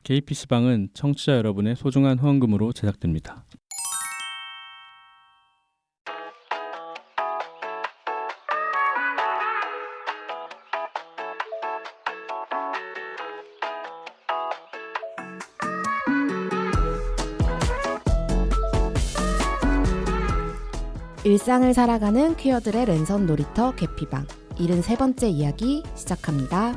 KPC방은 청취자 여러분의 소중한 후원금으로 제작됩니다. 일상을 살아가는 퀴어들의 랜선 놀이터 개피방 73번째 이야기 시작합니다.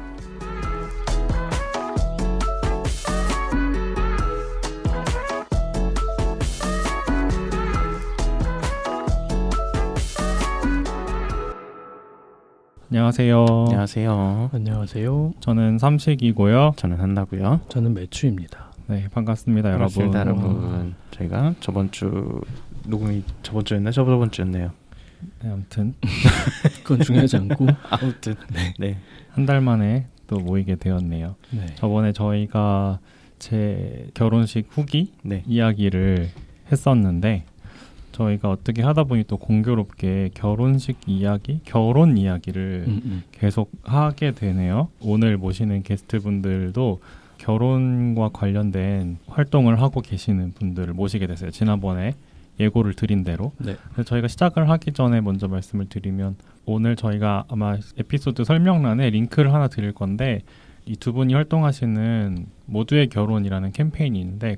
안녕하세요. 안녕하세요. 안녕하세요. 저는 삼식이고요. 저는 한나고요. 저는 매추입니다. 네, 반갑습니다, 반갑습니다, 여러분. 여러분. 저희가 저번 주 녹음이 저번 주였나 저번 주였네요. 네, 아무튼 그건 중요하지 않고 아무튼 네. 한 달 만에 또 모이게 되었네요. 네. 저번에 저희가 제 결혼식 후기 네. 이야기를 했었는데 저희가 어떻게 하다 보니 또 공교롭게 결혼식 이야기, 결혼 이야기를 계속 하게 되네요. 오늘 모시는 게스트분들도 결혼과 관련된 활동을 하고 계시는 분들을 모시게 됐어요. 지난번에 예고를 드린 대로. 네. 그래서 저희가 시작을 하기 전에 먼저 말씀을 드리면 오늘 저희가 아마 에피소드 설명란에 링크를 하나 드릴 건데 이 두 분이 활동하시는 모두의 결혼이라는 캠페인이 있는데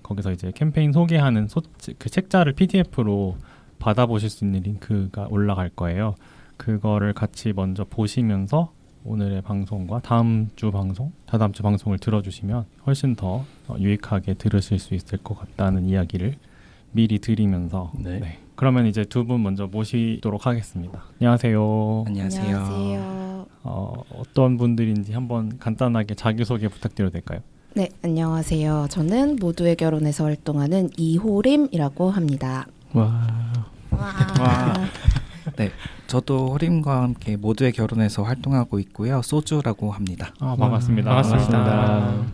거기서 이제 캠페인 소개하는 그 책자를 PDF로 받아보실 수 있는 링크가 올라갈 거예요. 그거를 같이 먼저 보시면서 오늘의 방송과 다다음 주 방송을 들어주시면 훨씬 더 유익하게 들으실 수 있을 것 같다는 이야기를 미리 드리면서 네. 그러면 이제 두 분 먼저 모시도록 하겠습니다. 안녕하세요. 안녕하세요. 어떤 분들인지 한번 간단하게 자기소개 부탁드려도 될까요? 네, 안녕하세요. 저는 모두의 결혼에서 활동하는 이호림이라고 합니다. 와. 네, 저도 호림과 함께 모두의 결혼에서 활동하고 있고요. 소주라고 합니다. 반갑습니다. 반갑습니다.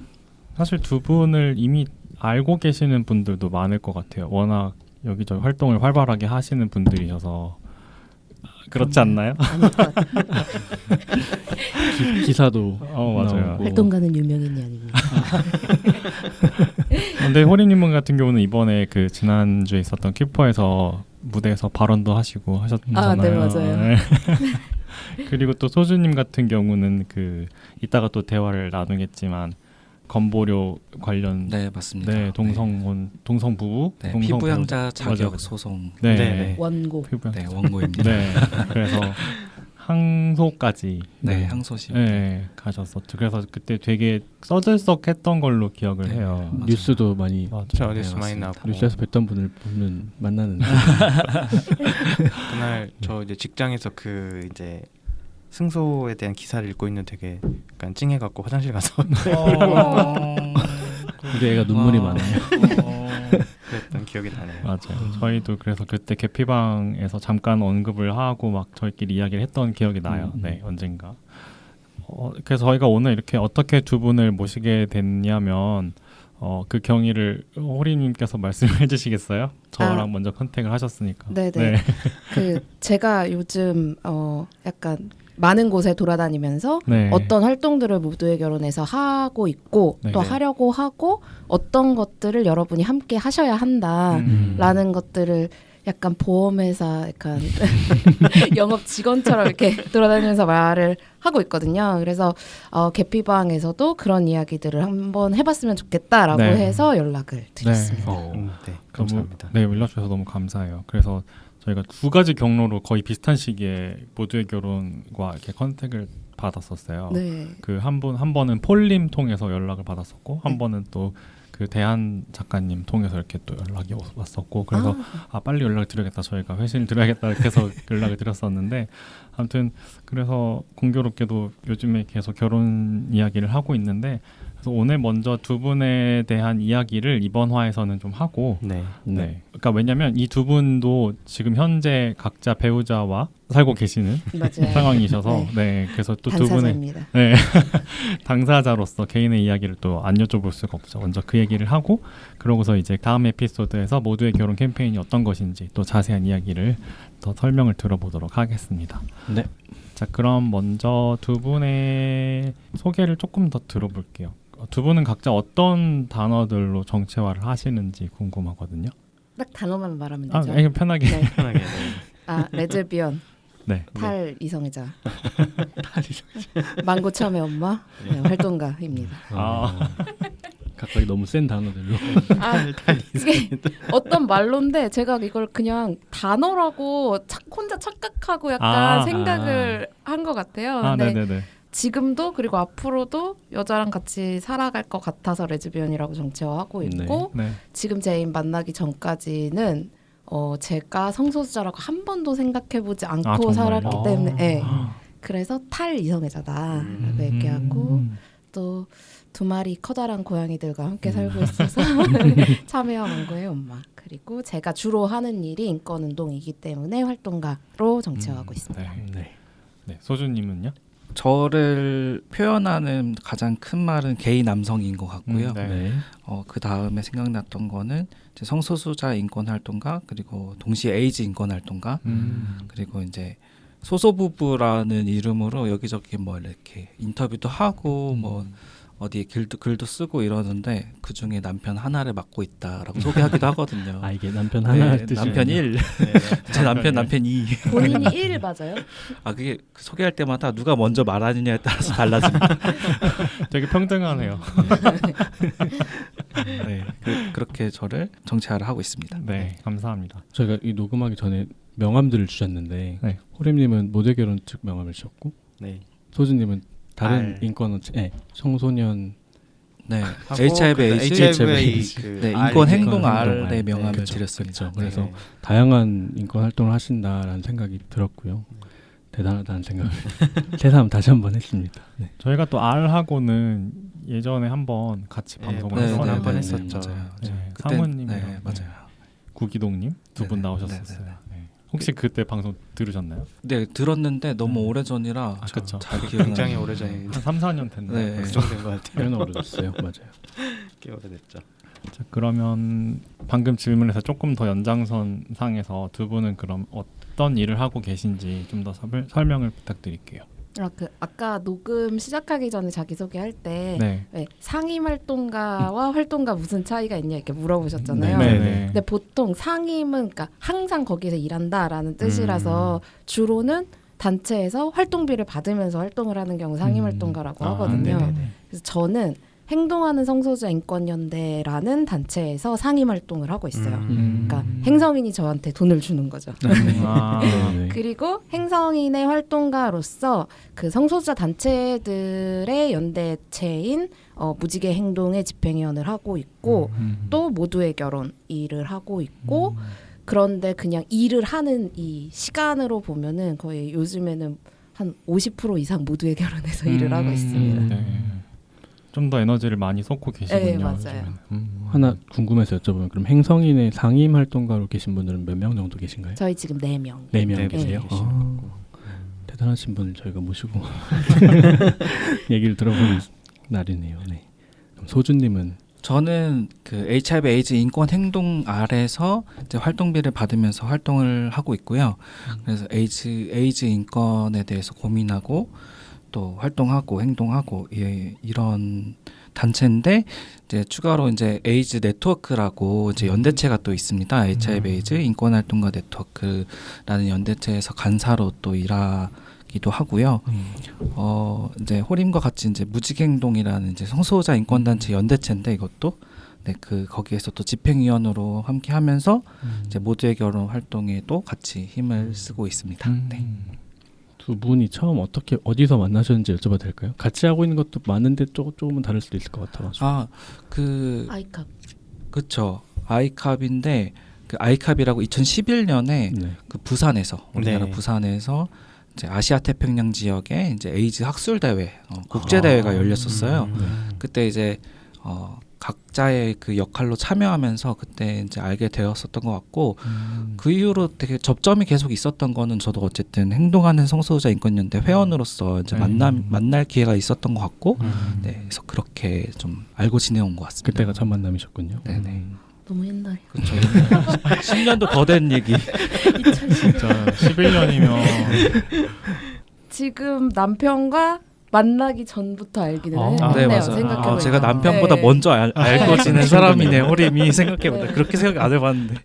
사실 두 분을 이미 알고 계시는 분들도 많을 것 같아요. 워낙 여기저기 활동을 활발하게 하시는 분들이셔서 그렇지 않나요? 아닐 것 같아요. 기사도 맞아요. 나오고. 활동가는 유명인이 아닙니다. 근데 호리님 같은 경우는 이번에 그 지난주에 있었던 키퍼에서 무대에서 발언도 하시고 하셨잖아요. 네, 맞아요. 네. 그리고 또 소주님 같은 경우는 이따가 또 대화를 나누겠지만 건보료 관련 네, 맞습니다. 네, 동성 부부, 네, 동성 피부양자 자격 맞아요. 소송. 네. 원고. 피부양자. 네, 원고입니다. 네. 그래서 항소까지 네, 항소심. 네, 가셨었죠. 그래서 그때 되게 써들썩했던 걸로 기억을 해요. 맞아요. 뉴스도 많이 맞아요. 저 뉴스 네, 많이 맞습니다. 나고 뉴스에서 뵀던 분을 보면 만나는. 그날 저 이제 직장에서 이제 승소에 대한 기사를 읽고 있는 되게 약간 찡해갖고 화장실 가서 우리 애가 눈물이 많아요. 그랬던 기억이 나네요. 맞아요. 저희도 그래서 그때 개피방에서 잠깐 언급을 하고 막 저희끼리 이야기를 했던 기억이 나요. 네, 언젠가. 그래서 저희가 오늘 이렇게 어떻게 두 분을 모시게 됐냐면 그 경위를 호리님께서 말씀해 주시겠어요? 저랑 먼저 컨택을 하셨으니까. 네네. 네. 제가 요즘 약간 많은 곳에 돌아다니면서 네. 어떤 활동들을 모두의 결혼에서 하고 있고 네. 또 하려고 하고 어떤 것들을 여러분이 함께 하셔야 한다라는 것들을 약간 보험회사 약간 영업 직원처럼 이렇게 돌아다니면서 말을 하고 있거든요. 그래서 개피방에서도 그런 이야기들을 한번 해봤으면 좋겠다라고 네. 해서 연락을 드렸습니다. 네, 감사합니다. 네, 연락주셔서 너무 감사해요. 그래서 저희가 두 가지 경로로 거의 비슷한 시기에 모두의 결혼과 이렇게 컨택을 받았었어요. 네. 한 번은 폴님 통해서 연락을 받았었고 한 번은 또 그 대한 작가님 통해서 이렇게 또 연락이 왔었고 그래서 빨리 연락을 드려야겠다 저희가 회신을 드려야겠다 이렇게 해서 연락을 드렸었는데 아무튼 그래서 공교롭게도 요즘에 계속 결혼 이야기를 하고 있는데 그래서 오늘 먼저 두 분에 대한 이야기를 이번 화에서는 좀 하고 네. 그러니까 왜냐면 이 두 분도 지금 현재 각자 배우자와 살고 계시는 맞아요. 상황이셔서 네, 그래서 또 두 분의 당사자입니다. 네, 당사자로서 개인의 이야기를 또 안 여쭤볼 수가 없죠. 먼저 그 얘기를 하고 그러고서 이제 다음 에피소드에서 모두의 결혼 캠페인이 어떤 것인지 또 자세한 이야기를 더 설명을 들어보도록 하겠습니다. 네. 자, 그럼 먼저 두 분의 소개를 조금 더 들어볼게요. 두 분은 각자 어떤 단어들로 정체화를 하시는지 궁금하거든요. 딱 단어만 말하면 아, 되죠. 그냥 편하게. 네. 편하게. 레즈비언, 네. 탈 이성애자, 망고 참외 엄마, 네, 활동가입니다. 각각 너무 센 단어들로. 이게 어떤 말로인데 제가 이걸 그냥 단어라고 혼자 착각하고 약간 생각을 한 것 같아요. 근데 네네네. 지금도 그리고 앞으로도 여자랑 같이 살아갈 것 같아서 레즈비언이라고 정체화하고 있고 네. 지금 제 애인 만나기 전까지는 제가 성소수자라고 한 번도 생각해보지 않고 정말요? 살았기 때문에 네. 그래서 탈 이성애자다 얘기하고 또 2마리 커다란 고양이들과 함께 살고 있어서 참외와 망고의 엄마 그리고 제가 주로 하는 일이 인권운동이기 때문에 활동가로 정체화하고 있습니다. 네. 네. 소주님은요? 저를 표현하는 가장 큰 말은 게이 남성인 것 같고요. 네. 그 다음에 생각났던 거는 이제 성소수자 인권 활동가 그리고 동시에 에이즈 인권 활동가 그리고 이제 소소부부라는 이름으로 여기저기 뭐 이렇게 인터뷰도 하고 뭐 어디에 글도 쓰고 이러는데 그 중에 남편 하나를 맡고 있다라고 소개하기도 하거든요. 아 이게 남편 하나 뜻이 남편 1, 제 남편 2. 본인이 1 맞아요? 아 그게 소개할 때마다 누가 먼저 말하느냐에 따라서 달라집니다. 되게 평등하네요. 네, 그렇게 저를 정체화를 하고 있습니다. 네, 감사합니다. 저희가 이 녹음하기 전에 명함들을 주셨는데 네. 호림님은 모델 결혼 측 명함을 주셨고 네. 소주님은 다른 알. 인권 청소년 네, 하고 HIV 에이즈 그 네, R 인권 네. 행동 행동 R의 알. 명함을 그렇죠. 드렸습니다. 그렇죠. 그래서 네. 다양한 인권 활동을 하신다라는 생각이 들었고요. 대단하다는 생각을 새삼 다시 한번 했습니다. 네. 저희가 또 R하고는 예전에 한번 같이 방송을 네, 했었는데 한번 했었죠. 맞아요. 네, 그때- 사모님이랑 네, 맞아요. 구기동님 두 분 네네. 나오셨었어요. 네네. 네. 혹시 그때 방송 들으셨나요? 네, 들었는데 너무 오래전이라 그쵸. 잘 기억이 굉장히 안 나요. 오래전입니다. 한 3, 4년 됐나요? 네. 그 정도 된것 같아요. 꽤나 오래됐어요. 맞아요. 꽤 오래됐죠. 자, 그러면 방금 질문에서 조금 더 연장선상에서 두 분은 그럼 어떤 일을 하고 계신지 좀 더 설명을 부탁드릴게요. 아까 녹음 시작하기 전에 자기소개할 때 네. 왜 상임 활동가와 활동가 무슨 차이가 있냐 이렇게 물어보셨잖아요. 네. 근데 보통 상임은 그러니까 항상 거기서 일한다라는 뜻이라서 주로는 단체에서 활동비를 받으면서 활동을 하는 경우 상임 활동가라고 하거든요. 네네네. 그래서 저는 행동하는 성소수자 인권연대라는 단체에서 상임 활동을 하고 있어요. 그러니까 행성인이 저한테 돈을 주는 거죠. 아, 네. 그리고 행성인의 활동가로서 그 성소수자 단체들의 연대체인 무지개 행동의 집행위원을 하고 있고 또 모두의 결혼 일을 하고 있고 그런데 그냥 일을 하는 이 시간으로 보면은 거의 요즘에는 한 50% 이상 모두의 결혼에서 일을 하고 있습니다. 네. 좀 더 에너지를 많이 쏟고 계시군요. 네, 맞아요. 요즘에는. 하나 궁금해서 여쭤보면 그럼 행성인의 상임 활동가로 계신 분들은 몇 명 정도 계신가요? 저희 지금 4명. 4명 네, 계세요? 네. 대단하신 분을 저희가 모시고 얘기를 들어보는 날이네요. 네. 그럼 소주님은 저는 그 HIV 에이즈 인권 행동 아래서 이제 활동비를 받으면서 활동을 하고 있고요. 그래서 에이즈 인권에 대해서 고민하고 또 활동하고 행동하고 이런 단체인데 이제 추가로 이제 에이즈 네트워크라고 이제 연대체가 또 있습니다. HIV 에이즈 인권 활동가 네트워크라는 연대체에서 간사로 또 일하기도 하고요. 이제 호림과 같이 이제 무직행동이라는 이제 성소수자 인권 단체 연대체인데 이것도 네, 거기에서 또 집행위원으로 함께하면서 이제 모두의 결혼 활동에도 같이 힘을 쓰고 있습니다. 네. 두 분이 처음 어디서 만나셨는지 여쭤봐도 될까요? 같이 하고 있는 것도 많은데 조금은 다를 수도 있을 것 같아가지고. 아이캅. 그쵸. 아이캅인데 그 아이캅이라고 2011년에 네. 그 부산에서 우리나라 네. 부산에서 이제 아시아 태평양 지역에 이제 에이즈 학술 대회 국제 대회가 열렸었어요. 그때 이제 각자의 그 역할로 참여하면서 그때 이제 알게 되었었던 것 같고 그 이후로 되게 접점이 계속 있었던 거는 저도 어쨌든 행동하는 성소수자 인권연대 회원으로서 이제 만날 기회가 있었던 것 같고 네, 그래서 그렇게 좀 알고 지내온 것 같습니다. 그때가 첫 만남이셨군요. 네네. 너무 옛날에. 그렇죠. 10년도 더 된 얘기. 진짜 11년이면 지금 남편과 만나기 전부터 알기는 아, 했네요. 네, 맞아요. 생각해보니까. 제가 남편보다 네. 먼저 알고 지낸 사람이네, 호림이. 생각해보니까 네. 그렇게 생각 안 해봤는데.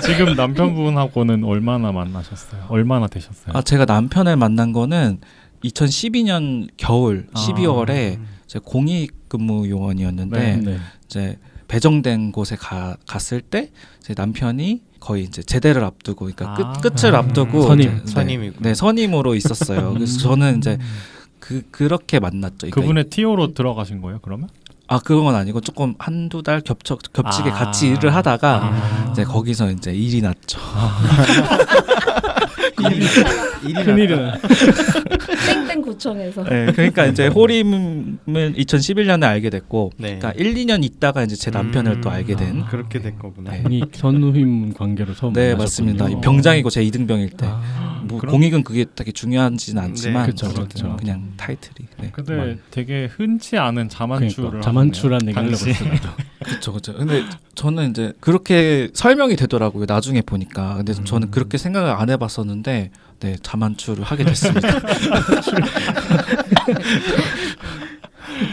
지금 남편분하고는 얼마나 만나셨어요? 얼마나 되셨어요? 제가 남편을 만난 거는 2012년 겨울 12월에 제 공익근무 요원이었는데 네. 이제 배정된 곳에 갔을 때 제 남편이 거의 이제 제대를 앞두고, 그러니까 끝을 앞두고 선임. 이제, 선임이고. 네, 선임으로 있었어요. 그래서 저는 이제 그렇게 만났죠. 그러니까 그분의 TO로 들어가신 거예요? 그러면? 그건 아니고 조금 한두 달 겹치게 같이 일을 하다가 이제 거기서 이제 일이 났죠. 큰일은 땡땡구청에서. 네, 그러니까 이제 호림을 2011년에 알게 됐고, 네. 그러니까 1, 2년 있다가 이제 제 남편을 또 알게 된. 그렇게 된 거구나. 네. 이 선후임 관계로 처음 네, 만나셨군요. 맞습니다. 이 병장이고 제 이등병일 때. 뭐 그럼- 공익은 그게 되게 중요하지는 않지만, 그쵸, 그쵸. 그냥 타이틀이. 네. 근데 되게 흔치 않은 자만추를 그러니까 자만추라는 얘기 하려고 당시. 했어요. 그렇죠. 근데 저는 이제 그렇게 설명이 되더라고요. 나중에 보니까. 근데 저는 그렇게 생각을 안 해봤었는데, 네, 자만추를 하게 됐습니다.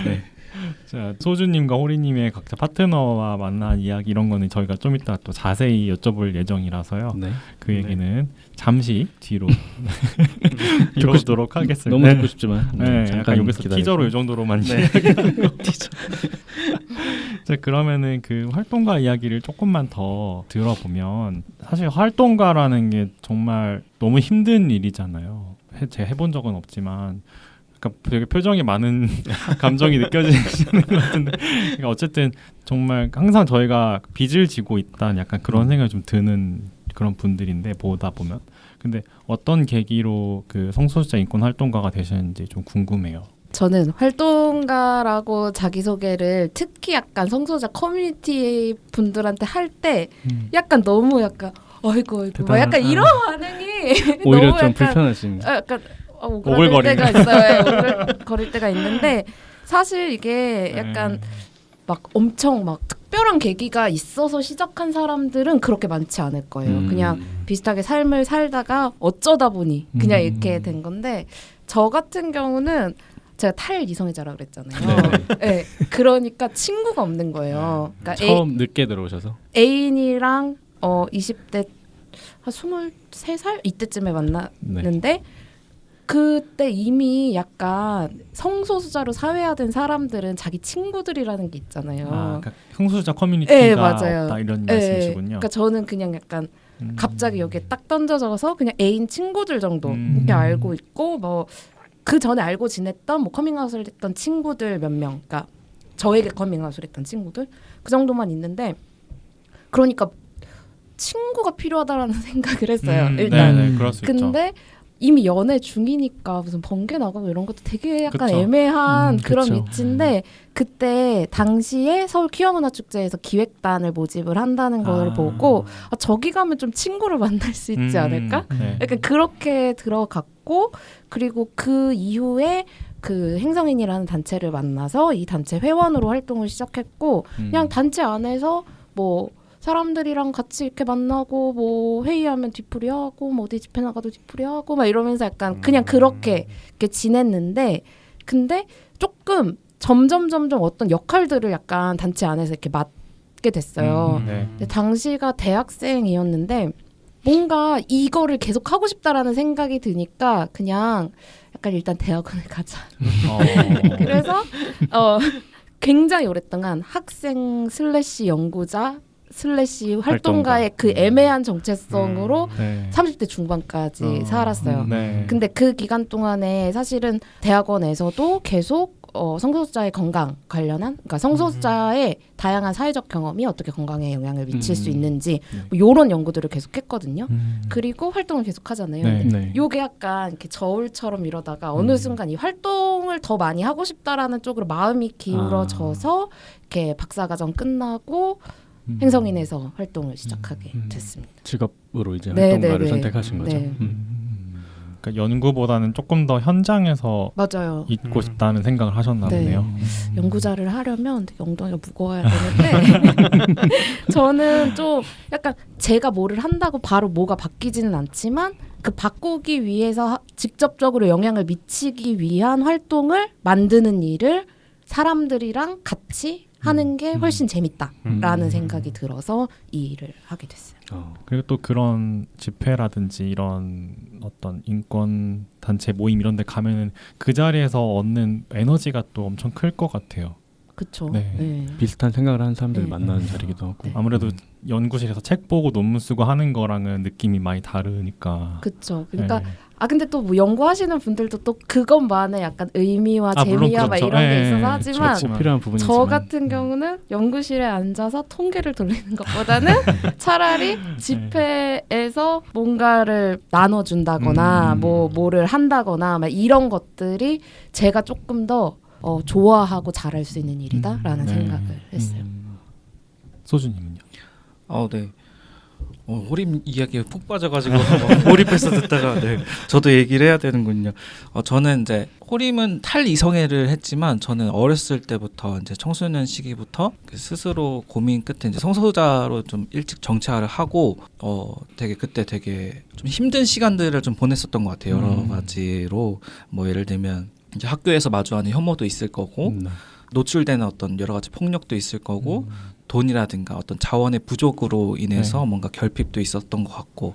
네. 자, 소주님과 호리님의 각자 파트너와 만난 이야기 이런 거는 저희가 좀 이따 또 자세히 여쭤볼 예정이라서요. 네. 그 얘기는 잠시 뒤로 이루도록 하겠습니다. 너무 네. 듣고 싶지만 네, 잠깐 약간 여기서 기다리고. 티저로 이 정도로만 네. 자, 그러면은 그 활동가 이야기를 조금만 더 들어보면 사실 활동가라는 게 정말 너무 힘든 일이잖아요. 제가 해본 적은 없지만 그러니까 되게 표정이 많은 감정이 느껴지는 것 같은데 그러니까 어쨌든 정말 항상 저희가 빚을 지고 있다는 약간 그런 생각이 좀 드는 그런 분들인데 보다 보면 근데 어떤 계기로 그 성소수자 인권 활동가가 되셨는지 좀 궁금해요. 저는 활동가라고 자기소개를 특히 약간 성소수자 커뮤니티 분들한테 할 때 약간 너무 약간 어이구 막 약간 이런 반응이 오히려 너무 좀 약간 불편하신. 약간 오글거리는. 오글거릴 때가 있어요. 오글거릴 때가 있는데 사실 이게 약간 막 엄청 막 특별한 계기가 있어서 시작한 사람들은 그렇게 많지 않을 거예요. 그냥 비슷하게 삶을 살다가 어쩌다 보니 그냥 이렇게 된 건데 저 같은 경우는 제가 탈이성애자라 그랬잖아요. 네. 그러니까 친구가 없는 거예요. 그러니까 처음 늦게 들어오셔서. 애인이랑 20대 한 23살 이때쯤에 만났는데 그때 이미 약간 성소수자로 사회화된 사람들은 자기 친구들이라는 게 있잖아요. 그러니까 성소수자 커뮤니티가 네, 맞아요. 없다 이런 네, 말씀이시군요. 그러니까 저는 그냥 약간 갑자기 여기에 딱 던져져서 그냥 애인 친구들 정도 이렇게 알고 있고 뭐 그 전에 알고 지냈던 뭐 커밍아웃을 했던 친구들 몇 명, 그러니까 저에게 커밍아웃을 했던 친구들 그 정도만 있는데 그러니까 친구가 필요하다라는 생각을 했어요. 일단. 네네, 그럴 수 있죠. 근데 이미 연애 중이니까 무슨 번개 나가고 이런 것도 되게 약간 그쵸. 애매한 그런 그쵸. 위치인데 그때 당시에 서울 퀴어문화축제에서 기획단을 모집을 한다는 걸 보고 저기 가면 좀 친구를 만날 수 있지 않을까? 네. 약간 그렇게 들어갔고 그리고 그 이후에 그 행성인이라는 단체를 만나서 이 단체 회원으로 활동을 시작했고 그냥 단체 안에서 뭐 사람들이랑 같이 이렇게 만나고 뭐 회의하면 뒤풀이하고 뭐 어디 집회 나가도 뒤풀이하고 막 이러면서 약간 그냥 그렇게 이렇게 지냈는데 근데 조금 점점 어떤 역할들을 약간 단체 안에서 이렇게 맡게 됐어요. 네. 근데 당시가 대학생이었는데 뭔가 이거를 계속 하고 싶다라는 생각이 드니까 그냥 약간 일단 대학원을 가자. 그래서 굉장히 오랫동안 학생 / 연구자 / 활동가의 그 애매한 정체성으로 네. 30대 중반까지 살았어요. 네. 근데 그 기간 동안에 사실은 대학원에서도 계속 성소수자의 건강 관련한 그러니까 성소수자의 다양한 사회적 경험이 어떻게 건강에 영향을 미칠 수 있는지 뭐 이런 연구들을 계속 했거든요. 그리고 활동을 계속 하잖아요. 네. 근데 네. 요게 약간 이렇게 저울처럼 이러다가 어느 순간 이 활동을 더 많이 하고 싶다라는 쪽으로 마음이 기울어져서 이렇게 박사과정 끝나고 행성인에서 활동을 시작하게 됐습니다. 직업으로 이제 네, 활동가를 네, 네. 선택하신 거죠. 네. 그러니까 연구보다는 조금 더 현장에서 맞아요. 있고 싶다는 생각을 하셨나 네. 보네요. 연구자를 하려면 되게 엉덩이가 무거워야 되는데 저는 좀 약간 제가 뭐를 한다고 바로 뭐가 바뀌지는 않지만 그 바꾸기 위해서 직접적으로 영향을 미치기 위한 활동을 만드는 일을 사람들이랑 같이 하는 게 훨씬 재밌다라는 생각이 들어서 이 일을 하게 됐어요. 그리고 또 그런 집회라든지 이런 어떤 인권 단체 모임 이런 데 가면은 그 자리에서 얻는 에너지가 또 엄청 클 것 같아요. 그렇죠. 네. 네. 비슷한 생각을 하는 사람들 네. 만나는 자리기도 하고. 네. 아무래도 연구실에서 책 보고 논문 쓰고 하는 거랑은 느낌이 많이 다르니까. 그렇죠. 그러니까 네. 근데 또 뭐 연구하시는 분들도 또 그것만의 약간 의미와 물론 재미와 막 그렇죠. 이런 게 네, 있어서 하지만 그렇지만 필요한 부분이 저 있지만. 같은 경우는 연구실에 앉아서 통계를 돌리는 것보다는 차라리 집회에서 뭔가를 나눠준다거나 뭐를 한다거나 막 이런 것들이 제가 조금 더 좋아하고 잘할 수 있는 일이다라는 네. 생각을 했어요. 소주님은요? 네. 호림 이야기에 푹 빠져가지고 몰입해서 듣다가 네, 저도 얘기를 해야 되는군요. 저는 이제 호림은 탈이성애를 했지만 저는 어렸을 때부터 이제 청소년 시기부터 스스로 고민 끝에 이제 성소자로 좀 일찍 정체화를 하고 되게 그때 되게 좀 힘든 시간들을 좀 보냈었던 것 같아요. 여러 가지로 뭐 예를 들면 이제 학교에서 마주하는 혐오도 있을 거고 노출되는 어떤 여러 가지 폭력도 있을 거고 돈이라든가 어떤 자원의 부족으로 인해서 뭔가 결핍도 있었던 것 같고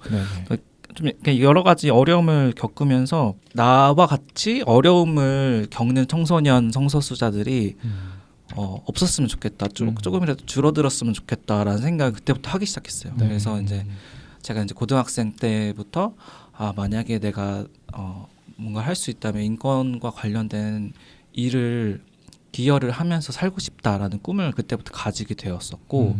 좀 이렇게 여러 가지 어려움을 겪으면서 나와 같이 어려움을 겪는 청소년 성소수자들이 없었으면 좋겠다. 조금이라도 줄어들었으면 좋겠다라는 생각을 그때부터 하기 시작했어요. 그래서 이제 제가 이제 고등학생 때부터 만약에 내가 뭔가 할 수 있다면 인권과 관련된 일을 기여를 하면서 살고 싶다라는 꿈을 그때부터 가지게 되었었고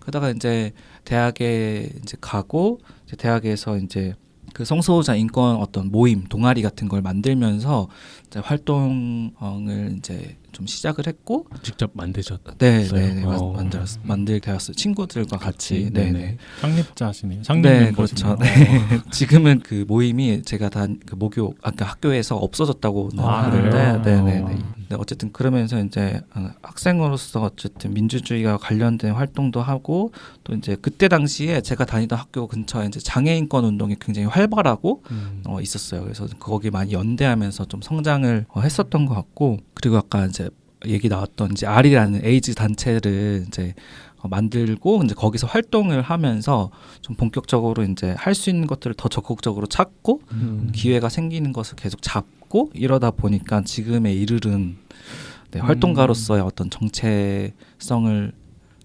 그러다가 이제 대학에 이제 가고 이제 대학에서 이제 그 성소수자 인권 어떤 모임 동아리 같은 걸 만들면서 이제 활동을 이제 좀 시작을 했고 직접 만드셨어요? 네, 만들게 되었어요. 친구들과 같이. 네. 창립자시네요. 네, 그렇죠. 네. 지금은 그 모임이 제가 그 목욕 학교에서 없어졌다고 하는데, 네. 어쨌든 그러면서 이제 학생으로서 어쨌든 민주주의와 관련된 활동도 하고 또 이제 그때 당시에 제가 다니던 학교 근처에 이제 장애인권 운동이 굉장히 활발하고 있었어요. 그래서 거기 많이 연대하면서 좀 성장을 했었던 것 같고 그리고 아까 이제 얘기 나왔던 이제 R이라는 에이즈 단체를 이제 만들고 이제 거기서 활동을 하면서 좀 본격적으로 이제 할 수 있는 것들을 더 적극적으로 찾고 기회가 생기는 것을 계속 잡고 이러다 보니까 지금에 이르른 활동가로서의 어떤 정체성을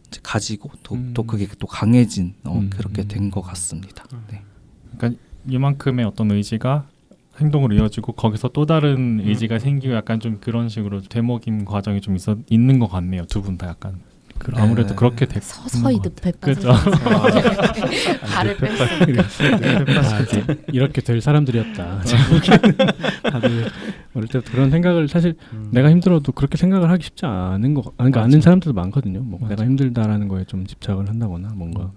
이제 가지고 또 그게 또 강해진 그렇게 된 것 같습니다. 네. 그러니까 이만큼의 어떤 의지가 행동으로 이어지고 거기서 또 다른 의지가 생기고 약간 좀 그런 식으로 되먹임 과정이 좀 있는 것 같네요. 두 분 다 약간 아무래도 그렇게 됐고 서서히 늪에 그렇죠. 빠져 발을 뺐어요. 이렇게 될 사람들이었다. 다들 어릴 때부터 그런 생각을 사실 내가 힘들어도 그렇게 생각을 하기 쉽지 않은 거 그러니까 않는 사람들도 많거든요. 뭐 내가 힘들다라는 거에 좀 집착을 한다거나 뭔가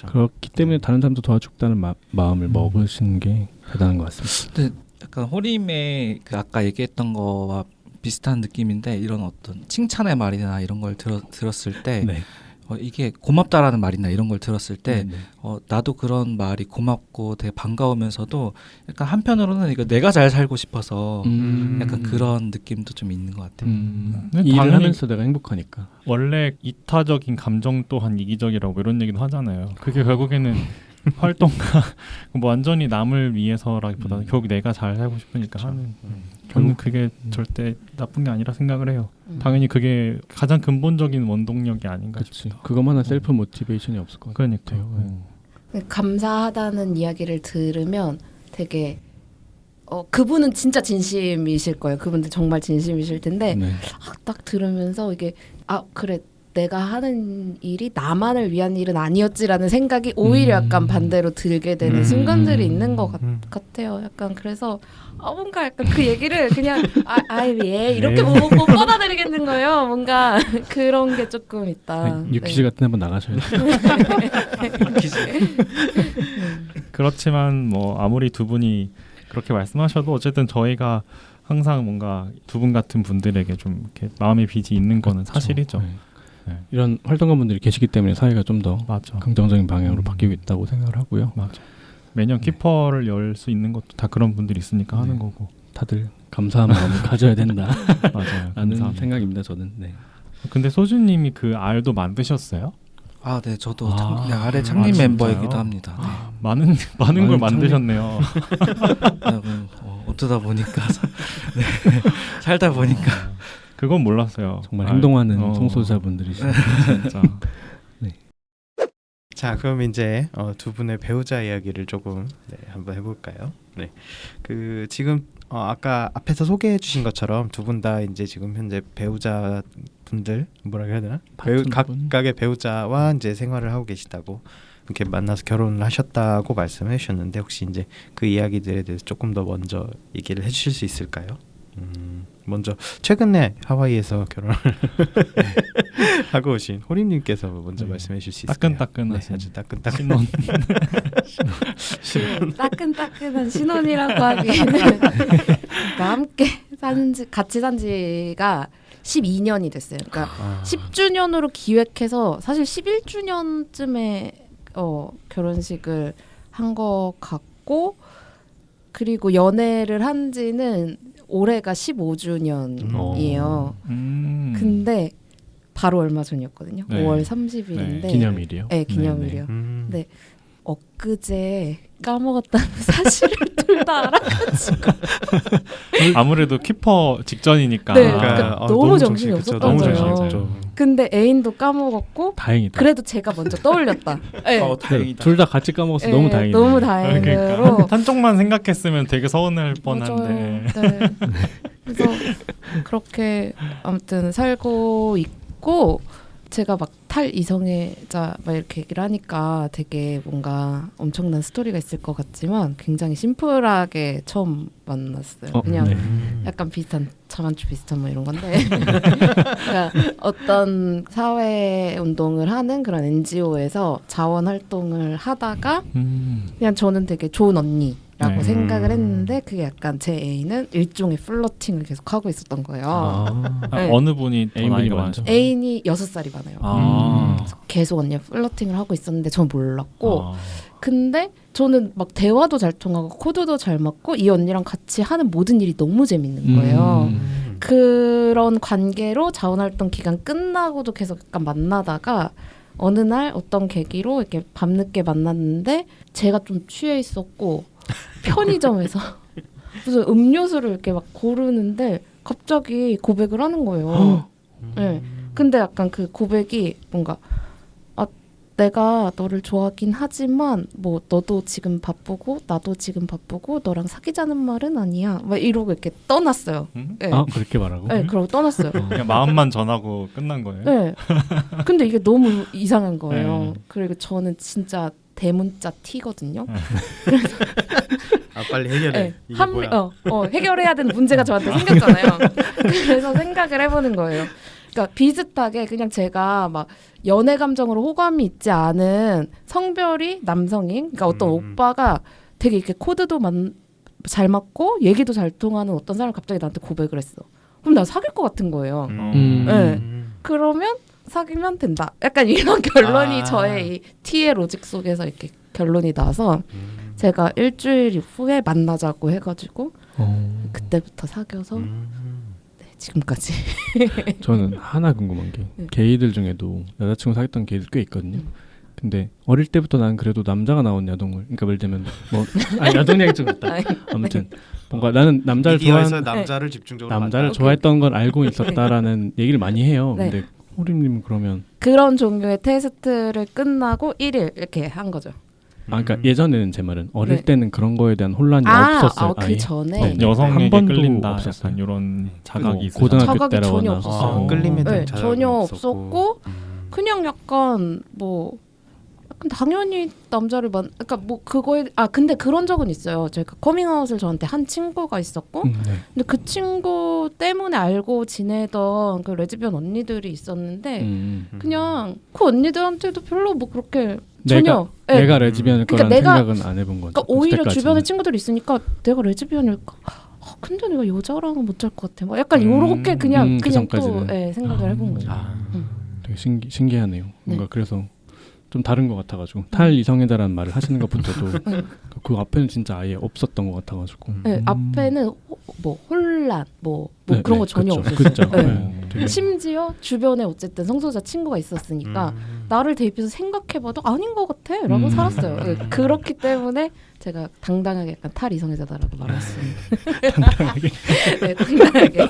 그렇기 때문에 다른 사람도 도와주겠다는 마음을 먹으신 게 대단한 것 같습니다. 근데 약간 호림의 그 아까 얘기했던 거와 비슷한 느낌인데 이런 어떤 칭찬의 말이나 이런 걸 들었을 때 이게 고맙다라는 말이나 이런 걸 들었을 때 나도 그런 말이 고맙고 되게 반가우면서도 약간 한편으로는 이거 내가 잘 살고 싶어서 약간 그런 느낌도 좀 있는 것 같아요. 일을 하면서 내가 행복하니까. 원래 이타적인 감정 또한 이기적이라고 이런 얘기도 하잖아요. 그게 결국에는 활동가 뭐 완전히 남을 위해서라기보다는 결국 내가 잘 살고 싶으니까 하는 저는 그게 절대 나쁜 게 아니라 생각을 해요. 당연히 그게 가장 근본적인 원동력이 아닌가 싶어요. 그것만한 셀프 모티베이션이 없을 것 같아요. 감사하다는 이야기를 들으면 되게 그분은 진짜 진심이실 거예요. 그분들 정말 진심이실 텐데 딱 들으면서 이게 그래 내가 하는 일이 나만을 위한 일은 아니었지라는 생각이 오히려 약간 반대로 들게 되는 순간들이 있는 것 같아요. 약간 그래서 뭔가 약간 그 얘기를 그냥 예 이렇게 못 받아들이겠는 거예요. 뭔가 그런 게 조금 있다. 유키즈 같은 한번 나가셔야 돼요. 그렇지만 뭐 아무리 두 분이 그렇게 말씀하셔도 어쨌든 저희가 항상 뭔가 두 분 같은 분들에게 좀 이렇게 마음의 빚이 있는 거는 사실이죠. 이런 활동가분들이 계시기 때문에 사회가 좀 더 긍정적인 방향으로 바뀌고 있다고 생각을 하고요. 매년 키퍼를 열 수 있는 것도 다 그런 분들이 있으니까 하는 거고. 다들 감사한 마음을 가져야 된다. 맞아요. 라는 감사합니다. 생각입니다. 저는. 네. 근데 소주님이 그 알도 만드셨어요? 아, 네, 저도 아. 아래 창립 진짜요? 멤버이기도 합니다. 네. 많은 걸 많은 만드셨네요. 어쩌다 보니까 네. 살다 보니까 그건 몰랐어요. 정말 행동하는 어. 성소자분들이시죠. 진짜. 자, 그럼 이제 두 분의 배우자 이야기를 조금 한번 해볼까요? 네, 그 지금 아까 앞에서 소개해주신 것처럼 두 분 다 이제 지금 현재 배우자 분들 뭐라고 해야 되나? 각각의 배우자와 이제 생활을 하고 계시다고 이렇게 만나서 결혼을 하셨다고 말씀해 주셨는데 혹시 이제 그 이야기들에 대해서 조금 더 먼저 얘기를 해주실 수 있을까요? 먼저 최근에 하와이에서 결혼을 하고 오신 호림님께서 먼저 말씀해 주실 수 있을까요? 따끈따끈하신 아주 따끈따끈 신혼. 따끈따끈한 신혼이라고 하기에는 그러니까 함께 같이 산 지가 12년이 됐어요. 그러니까 10주년으로 기획해서 사실 11주년쯤에 결혼식을 한 것 같고 그리고 연애를 한 지는 올해가 15주년이에요. 근데 바로 얼마 전이었거든요. 네. 5월 30일인데 네. 기념일이요. 네, 기념일이요. 네. 엊그제 까먹었다는 사실을 둘 다 알아가지고 아무래도 키퍼 직전이니까. 네, 그러니까 너무 정신이 없었던 너무 거예요. 정신이 없죠. 근데 애인도 까먹었고 다행이다. 그래도 제가 먼저 떠올렸다. 네. 다행이다. 둘 다 같이 까먹어서 네, 너무 다행이네요. 너무 다행으로 그러니까 한쪽만 생각했으면 되게 서운할 뻔한데. 맞아요. 네. 그래서 그렇게 아무튼 살고 있고 제가 막 탈이성애자 막 이렇게 얘기를 하니까 되게 뭔가 엄청난 스토리가 있을 것 같지만 굉장히 심플하게 처음 만났어요. 그냥 네. 약간 비슷한 자만추 비슷한 뭐 이런 건데 그러니까 어떤 사회 운동을 하는 그런 NGO에서 자원 활동을 하다가 그냥 저는 되게 좋은 언니라고 네. 생각을 했는데 그게 약간 제 애인은 일종의 플러팅을 계속 하고 있었던 거예요. 네. 어느 분이 더 애인분이 나이가 먼저? 많죠? 애인이 6살이 많아요. 그래서 계속 언니가 플러팅을 하고 있었는데 저는 몰랐고 근데 저는 막 대화도 잘 통하고 코드도 잘 맞고 이 언니랑 같이 하는 모든 일이 너무 재밌는 거예요. 그런 관계로 자원활동 기간 끝나고도 계속 약간 만나다가 어느 날 어떤 계기로 이렇게 밤늦게 만났는데 제가 좀 취해 있었고 편의점에서 무슨 음료수를 이렇게 막 고르는데 갑자기 고백을 하는 거예요. 네. 근데 약간 그 고백이 뭔가 내가 너를 좋아하긴 하지만 뭐 너도 지금 바쁘고 나도 지금 바쁘고 너랑 사귀자는 말은 아니야. 막 이러고 이렇게 떠났어요. 네. 그렇게 말하고? 네, 그러고 떠났어요. 그냥 마음만 전하고 끝난 거예요? 네. 근데 이게 너무 이상한 거예요. 네. 그리고 저는 진짜 대문자 T거든요. 빨리 해결해. 네. 이게 뭐야? 해결해야 되는 문제가 저한테 생겼잖아요. 그래서 생각을 해보는 거예요. 그러니까 비슷하게 그냥 제가 막 연애 감정으로 호감이 있지 않은 성별이 남성인 그러니까 어떤 오빠가 되게 이렇게 코드도 잘 맞고 얘기도 잘 통하는 어떤 사람이 갑자기 나한테 고백을 했어. 그럼 나 사귈 것 같은 거예요. 네. 그러면 사귀면 된다. 약간 이런 결론이 저의 이 T의 로직 속에서 이렇게 결론이 나서 제가 일주일 후에 만나자고 해가지고 그때부터 사귀어서 지금까지. 저는 하나 궁금한 게 게이들 중에도 여자친구 사귀었던 게이들 꽤 있거든요. 근데 어릴 때부터 난 그래도 남자가 나온 야동을 그러니까 예를 들면 뭐 야동 얘기 좀 있다. 아무튼 뭔가 나는 남자를 미디어에서 남자를 집중적으로 남자를 좋아했던 걸 알고 있었다라는 얘기를 많이 해요. 네. 근데 호림님은 그러면 그런 종류의 테스트를 끝나고 1일 이렇게 한 거죠. 그러니까 예전에는 제 말은 어릴 네. 때는 그런 거에 대한 혼란이 없었어요. 아예. 그 전에 네. 여성에게 한 번도 끌린다 없었어요. 약간 이런 자각이 있어요. 고등학교 자각이 때라거나. 전혀 없었어요. 끌림에 대한 네, 자각이 전혀 없었고. 없었고 그냥 약간 뭐 약간 당연히 남자를 그러니까 뭐 그거에 근데 그런 적은 있어요. 제가 커밍아웃을 저한테 한 친구가 있었고 네. 근데 그 친구 때문에 알고 지내던 그 레즈비언 언니들이 있었는데 그냥 그 언니들한테도 별로 뭐 그렇게 전혀 내가 레즈비언일 그러니까 거라는 생각은 안 해본 거죠. 그러니까 오히려 그때까지는. 주변에 친구들이 있으니까 내가 레즈비언일까? 근데 내가 여자랑은 못 잘 것 같아. 막 약간 요렇게 그냥 그 또 전까지는. 생각을 해본 거죠. 되게 신기하네요. 뭔가 그래서 좀 다른 것 같아가지고 탈이성애자라는 말을 하시는 것부터도 그 앞에는 진짜 아예 없었던 것 같아가지고. 네, 앞에는 뭐 혼란 뭐 네, 그런 네, 거 전혀 그쵸, 없었어요. 그쵸. 네. 네, 되게 심지어 주변에 어쨌든 성소자 친구가 있었으니까 나를 대입해서 생각해봐도 아닌 것 같아라고 살았어요. 네, 그렇기 때문에 제가 당당하게 약간 탈이성애자다라고 말할 수 있는. 당당하게 네, 당당하게.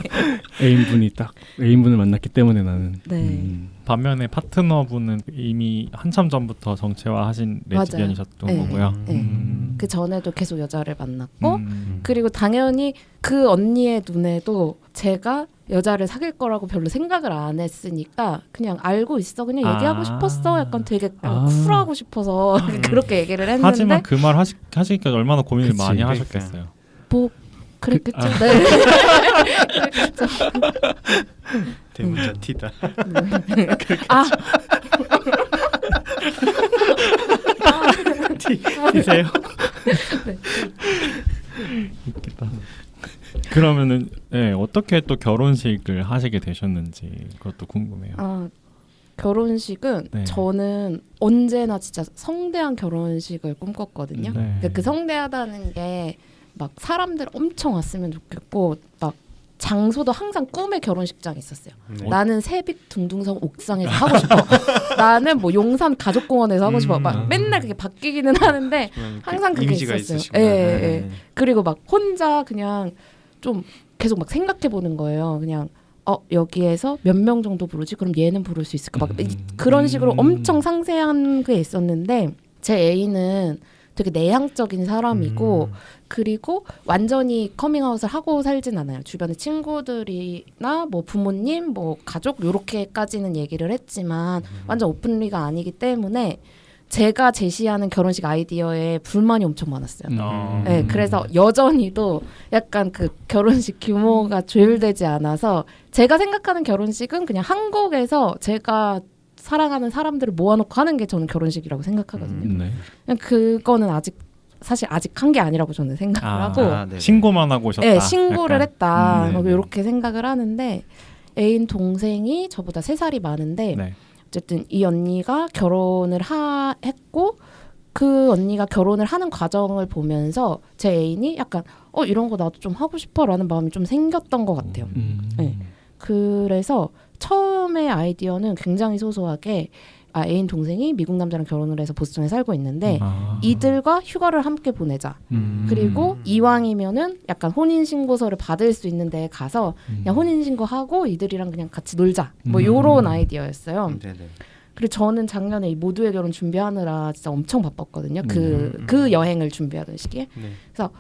애인분을 만났기 때문에 나는. 네. 반면에 파트너분은 이미 한참 전부터 정체화하신 레즈비언이셨던 네, 거고요. 네. 그 전에도 계속 여자를 만났고 그리고 당연히 그 언니의 눈에도 제가 여자를 사귈 거라고 별로 생각을 안 했으니까 그냥 알고 있어 그냥 얘기하고 싶었어 약간 되게 쿨하고 싶어서 그렇게 얘기를 했는데 하지만 그 말 하시기까 얼마나 고민을 그치, 많이 그러니까. 하셨겠어요. 뭐 그랬겠죠. 네. 그랬겠죠. 배우자 티다. 아 티세요? 있겠다. 그러면은 어떻게 또 결혼식을 하시게 되셨는지 그것도 궁금해요. 결혼식은 네. 저는 언제나 진짜 성대한 결혼식을 꿈꿨거든요. 네. 그러니까 그 성대하다는 게 막 사람들 엄청 왔으면 좋겠고 막 장소도 항상 꿈의 결혼식장이 있었어요. 네. 나는 세빛 둥둥섬 옥상에서 하고 싶어. 나는 뭐 용산 가족공원에서 하고 싶어. 막 맨날 그게 바뀌기는 하는데 항상 그게 이미지가 있었어요. 있으시구나. 예, 예. 그리고 막 혼자 그냥 좀 계속 막 생각해 보는 거예요. 그냥 여기에서 몇 명 정도 부르지? 그럼 얘는 부를 수 있을까? 막 그런 식으로 엄청 상세한 게 있었는데 제 애인은 되게 내향적인 사람이고 그리고 완전히 커밍아웃을 하고 살진 않아요. 주변에 친구들이나 뭐 부모님, 뭐 가족 요렇게까지는 얘기를 했지만 완전 오픈리가 아니기 때문에 제가 제시하는 결혼식 아이디어에 불만이 엄청 많았어요. 네, 그래서 여전히도 약간 그 결혼식 규모가 조율되지 않아서 제가 생각하는 결혼식은 그냥 한국에서 제가 사랑하는 사람들을 모아놓고 하는 게 저는 결혼식이라고 생각하거든요. 네. 그냥 그거는 사실 아직 한 게 아니라고 저는 생각을 하고 신고만 하고 오셨다. 네, 신고를 약간. 했다. 네. 이렇게 생각을 하는데 애인 동생이 저보다 3살이 많은데 네. 어쨌든 이 언니가 결혼을 했고 그 언니가 결혼을 하는 과정을 보면서 제 애인이 약간 이런 거 나도 좀 하고 싶어라는 마음이 좀 생겼던 것 같아요. 네. 그래서 처음에 아이디어는 굉장히 소소하게 애인 동생이 미국 남자랑 결혼을 해서 보스턴에 살고 있는데 이들과 휴가를 함께 보내자. 그리고 이왕이면은 약간 혼인신고서를 받을 수 있는 데에 가서 그냥 혼인신고하고 이들이랑 그냥 같이 놀자. 뭐 요런 아이디어였어요. 네네. 그리고 저는 작년에 이 모두의 결혼 준비하느라 진짜 엄청 바빴거든요. 그 여행을 준비하던 시기에. 네. 그래서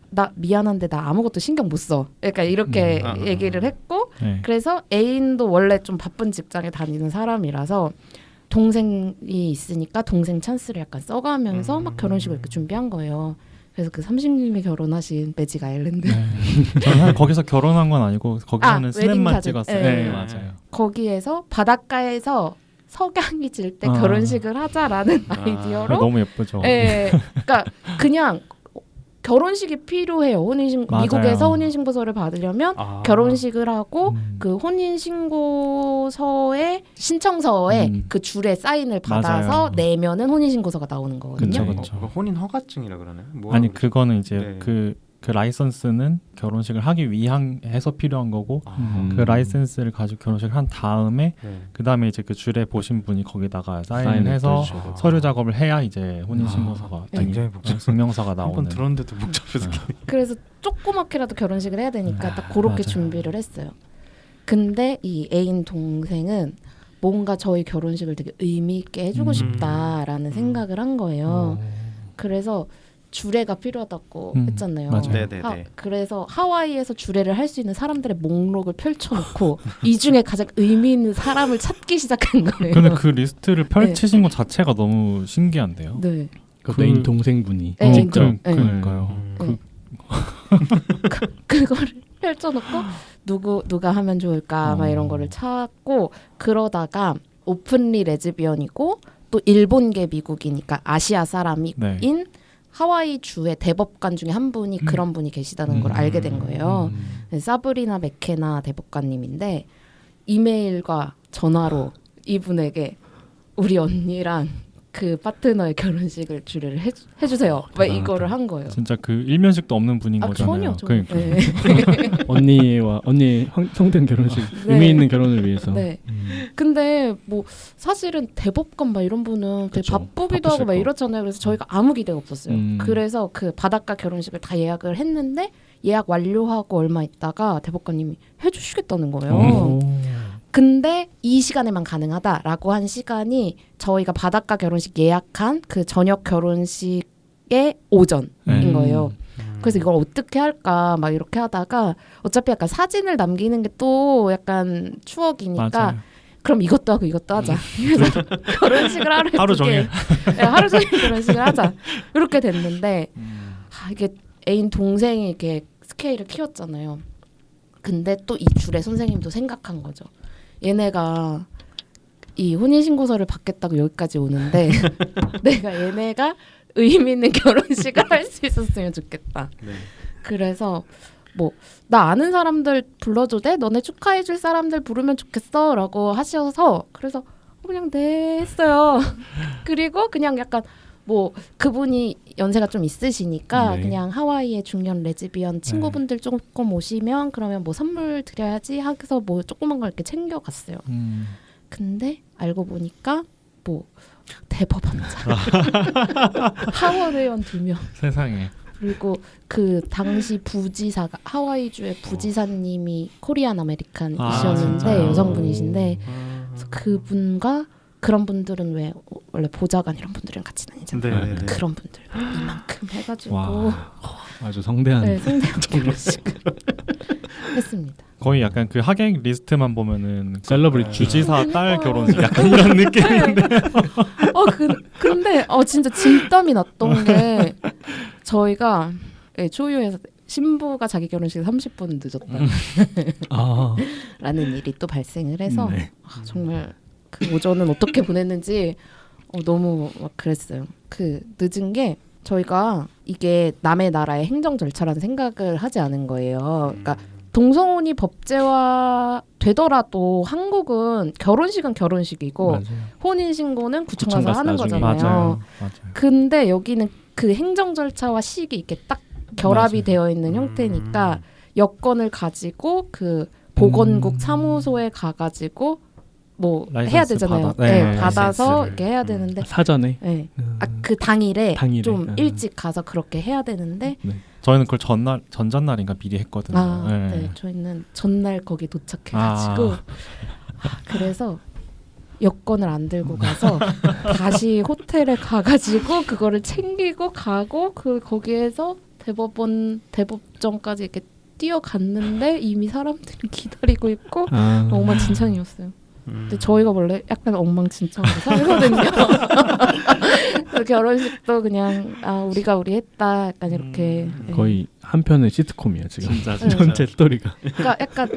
나 미안한데 나 아무것도 신경 못 써. 그러니까 이렇게 얘기를 했고 네. 그래서 애인도 원래 좀 바쁜 직장에 다니는 사람이라서 동생이 있으니까 동생 찬스를 약간 써가면서 막 결혼식을 이렇게 준비한 거예요. 그래서 그 30님이 결혼하신 매직 아일랜드 저는 사실 거기서 결혼한 건 아니고 거기서는 스냅만 웨딩 찍었어요. 사진. 네, 네. 맞아요. 거기에서 바닷가에서 석양이 질 때 결혼식을 하자라는 아이디어로 너무 예쁘죠. 예, 그러니까 그냥 결혼식이 필요해요. 미국에서 혼인신고서를 받으려면 결혼식을 하고 그 혼인신고서의 신청서에 그 줄에 사인을 받아서 맞아요. 내면은 혼인신고서가 나오는 거거든요. 그쵸. 혼인 허가증이라 그러나요? 아니 그거는 이제 네. 그 라이선스는 결혼식을 하기 위해서 필요한 거고 그 라이선스를 가지고 결혼식을 한 다음에 그 다음에 이제 그 줄에 보신 분이 거기다가 사인을 해서 서류 작업을 해야 이제 혼인신고서가 굉장히 증명서가 한번 나오는. 들었는데도 복잡해서 그래서 조그맣게라도 결혼식을 해야 되니까 딱 그렇게 맞아요. 준비를 했어요. 근데 이 애인 동생은 뭔가 저희 결혼식을 되게 의미 있게 해주고 싶다라는 생각을 한 거예요. 그래서 주례가 필요하다고 했잖아요. 맞아요. 네네네. 그래서 하와이에서 주례를 할 수 있는 사람들의 목록을 펼쳐놓고 이 중에 가장 의미 있는 사람을 찾기 시작한 거예요. 근데 그 리스트를 펼치신 것 자체가 너무 신기한데요. 네. 그 애인 동생분이 네, 직접 그러니까요. 그거를 펼쳐놓고 누가 하면 좋을까 막 이런 거를 찾고 그러다가 오픈리 레즈비언이고 또 일본계 미국이니까 아시아 사람인 하와이 주의 대법관 중에 한 분이 그런 분이 계시다는 걸 알게 된 거예요. 사브리나 맥케나 대법관님인데 이메일과 전화로 이분에게 우리 언니랑 그 파트너의 결혼식을 주례를 해주세요. 막 이거를 한 거예요. 진짜 그 일면식도 없는 분인 아 거잖아요. 전혀. 그러니까. 네. 언니 성된 결혼식 네. 의미 있는 결혼을 위해서. 네. 근데 뭐 사실은 대법관 막 이런 분은 되게 그쵸. 바쁘기도 하고 막 바쁘실 이렇잖아요. 그래서 저희가 아무 기대가 없었어요. 그래서 그 바닷가 결혼식을 다 예약을 했는데 예약 완료하고 얼마 있다가 대법관님이 해주시겠다는 거예요. 오. 근데 이 시간에만 가능하다라고 한 시간이 저희가 바닷가 결혼식 예약한 그 저녁 결혼식의 오전인 거예요. 그래서 이걸 어떻게 할까 막 이렇게 하다가 어차피 약간 사진을 남기는 게 또 약간 추억이니까 맞아요. 그럼 이것도 하고 이것도 하자. 그래서 결혼식을 하루 종일. 네, 하루 종일 결혼식을 하자. 이렇게 됐는데 이게 애인 동생이 이렇게 스케일을 키웠잖아요. 근데 또 이 줄에 선생님도 생각한 거죠. 얘네가 이 혼인신고서를 받겠다고 여기까지 오는데 내가 얘네가 의미 있는 결혼식을 할 수 있었으면 좋겠다. 네. 그래서 뭐 나 아는 사람들 불러도 돼? 너네 축하해줄 사람들 부르면 좋겠어 라고 하셔서 그래서 그냥 네 했어요. 그리고 그냥 약간 뭐 그분이 연세가 좀 있으시니까 네. 그냥 하와이의 중년 레즈비언 친구분들 조금 오시면 그러면 뭐 선물 드려야지 하고서 뭐 조그만 걸 이렇게 챙겨갔어요. 근데 알고 보니까 뭐 대법원자 하원 의원 2명 세상에. 그리고 그 당시 부지사가 하와이주의 부지사님이 코리안 아메리칸이셨는데 진짜요? 여성분이신데 그래서 그분과 그런 분들은 왜 원래 보좌관 이런 분들이랑 같이 다니잖아요. 네, 네. 그런 분들 이만큼 해가지고 와. 아주 성대한. 네, 성대한 결혼식을 했습니다. 거의 약간 그 하객 리스트만 보면은 셀러브리티. 주지사 딸 그러니까요. 결혼식 약간 이런 느낌인데. 근데 진짜 진땀이 났던 게 저희가 초유에서 신부가 자기 결혼식 30분 늦었다라는 아. 일이 또 발생을 해서 네. 정말 그 오전은 어떻게 보냈는지 너무 막 그랬어요. 그 늦은 게 저희가 이게 남의 나라의 행정 절차라는 생각을 하지 않은 거예요. 그러니까 동성혼이 법제화 되더라도 한국은 결혼식은 결혼식이고 맞아요. 혼인신고는 구청 구청 가서 가서 하는 나중에. 거잖아요. 맞아요. 근데 여기는 그 행정 절차와 식이 이렇게 딱 결합이 맞아요. 되어 있는 형태니까 여건을 가지고 그 보건국 사무소에 가가지고 뭐 라이선스 해야 되잖아요. 받아- 네, 받아서 라이선스를. 이렇게 해야 되는데 사전에. 네. 그 당일에 당일에. 좀 아. 일찍 가서 그렇게 해야 되는데 저희는 그걸 전전날인가 미리 했거든요. 네. 저희는 전날 거기 도착해가지고 그래서 여권을 안 들고 가서 다시 호텔에 가가지고 그거를 챙기고 가고 거기에서 대법정까지 이렇게 뛰어갔는데 이미 사람들이 기다리고 있고 엉망진창이었어요. 근데 저희가 원래 약간 엉망진창으로 살거든요. 그래서 결혼식도 그냥 우리가 우리 했다 약간 이렇게 거의 한 편의 시트콤이야 지금. 진짜 전체 스토리가. 그러니까 약간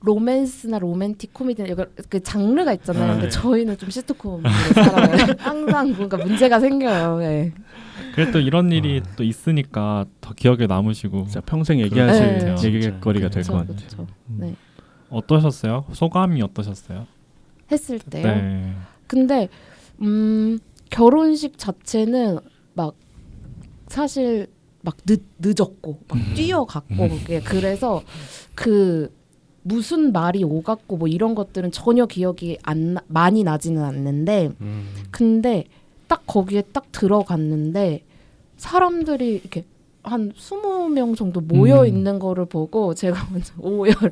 로맨스나 로맨틱 코미디 그 장르가 있잖아요. 근데 저희는 좀 시트콤으로 살아요. 항상 뭔가 문제가 생겨요. 네. 그래도 이런 일이 또 있으니까 더 기억에 남으시고. 진짜 평생 얘기하실 네. 얘기거리가 될 것 같아요. 그렇죠. 네. 어떠셨어요? 소감이 어떠셨어요? 했을 때요. 네. 근데 결혼식 자체는 막 사실 막 늦었고 막 뛰어갔고 그게 그래서 그 무슨 말이 오갔고 뭐 이런 것들은 전혀 기억이 많이 나지는 않는데 근데 딱 거기에 딱 들어갔는데 사람들이 이렇게 한 20명 정도 모여 있는 거를 보고 제가 먼저 오열을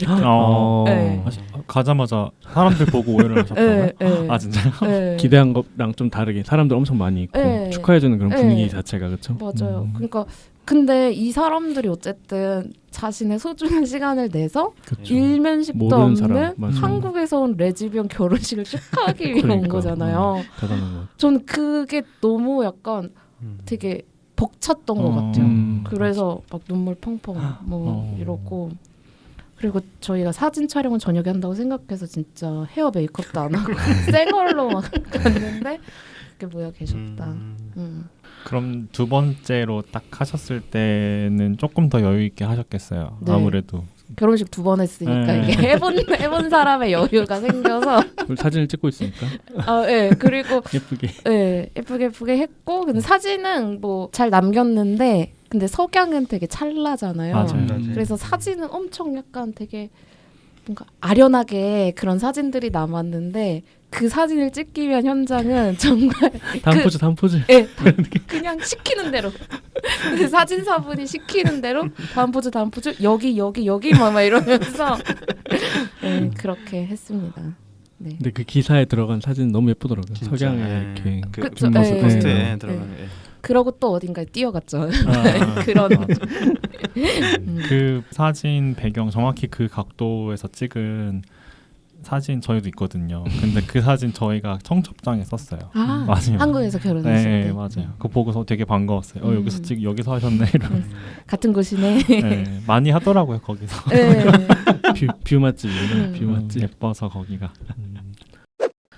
네. 가자마자 사람들 보고 오열을 하셨다고요? 네. 아 진짜요? 네. 기대한 것랑 좀 다르게 사람들 엄청 많이 있고 네. 축하해주는 그런 분위기 네. 자체가 그렇죠. 맞아요. 그러니까 근데 이 사람들이 어쨌든 자신의 소중한 시간을 내서 그렇죠. 일면식도 모르는 없는 사람, 맞아요. 한국에서 온 레즈비언 결혼식을 축하하기 위해 온 그러니까. 거잖아요. 대단한 것. 전 그게 너무 약간 되게 벅찼던 것 같아요. 그래서 막 눈물 펑펑 뭐 이러고 그리고 저희가 사진 촬영은 저녁에 한다고 생각해서 진짜 헤어 메이크업도 안 하고 생얼로 막 갔는데 그게 모여 계셨다. 그럼 두 번째로 딱 하셨을 때는 조금 더 여유 있게 하셨겠어요. 네. 아무래도 결혼식 2번 했으니까 네. 이게 해본 사람의 여유가 생겨서 사진을 찍고 있으니까 예 그리고 예쁘게. 예 예쁘게 했고 근데 사진은 뭐 잘 남겼는데 근데 석양은 되게 찰나잖아요. 맞아요. 그래서 사진은 엄청 약간 되게 뭔가 아련하게 그런 사진들이 남았는데 그 사진을 찍기 위한 현장은 정말 다음 포즈. 예, 그냥 시키는 대로 그 사진사분이 시키는 대로 다음 포즈 여기 막 이러면서 그렇게 했습니다. 네. 근데 그 기사에 들어간 사진 너무 예쁘더라고요. 진짜, 석양에 예. 이렇게 그 그쵸, 뒷모습. 예. 포스트에 네. 들어가는 예. 그러고 또 어딘가에 뛰어갔죠. 아. 그런 그 사진 배경 정확히 그 각도에서 찍은 사진 저희도 있거든요. 근데 그 사진 저희가 청첩장에 썼어요. 아 맞아요. 한국에서 결혼했을 네, 때 맞아요. 그거 보고서 되게 반가웠어요. 여기서 여기서 하셨네. 이러면서. 같은 곳이네. 네, 많이 하더라고요 거기서. 네. 뷰 맛집이구나. 뷰 맛집. 예뻐서 거기가.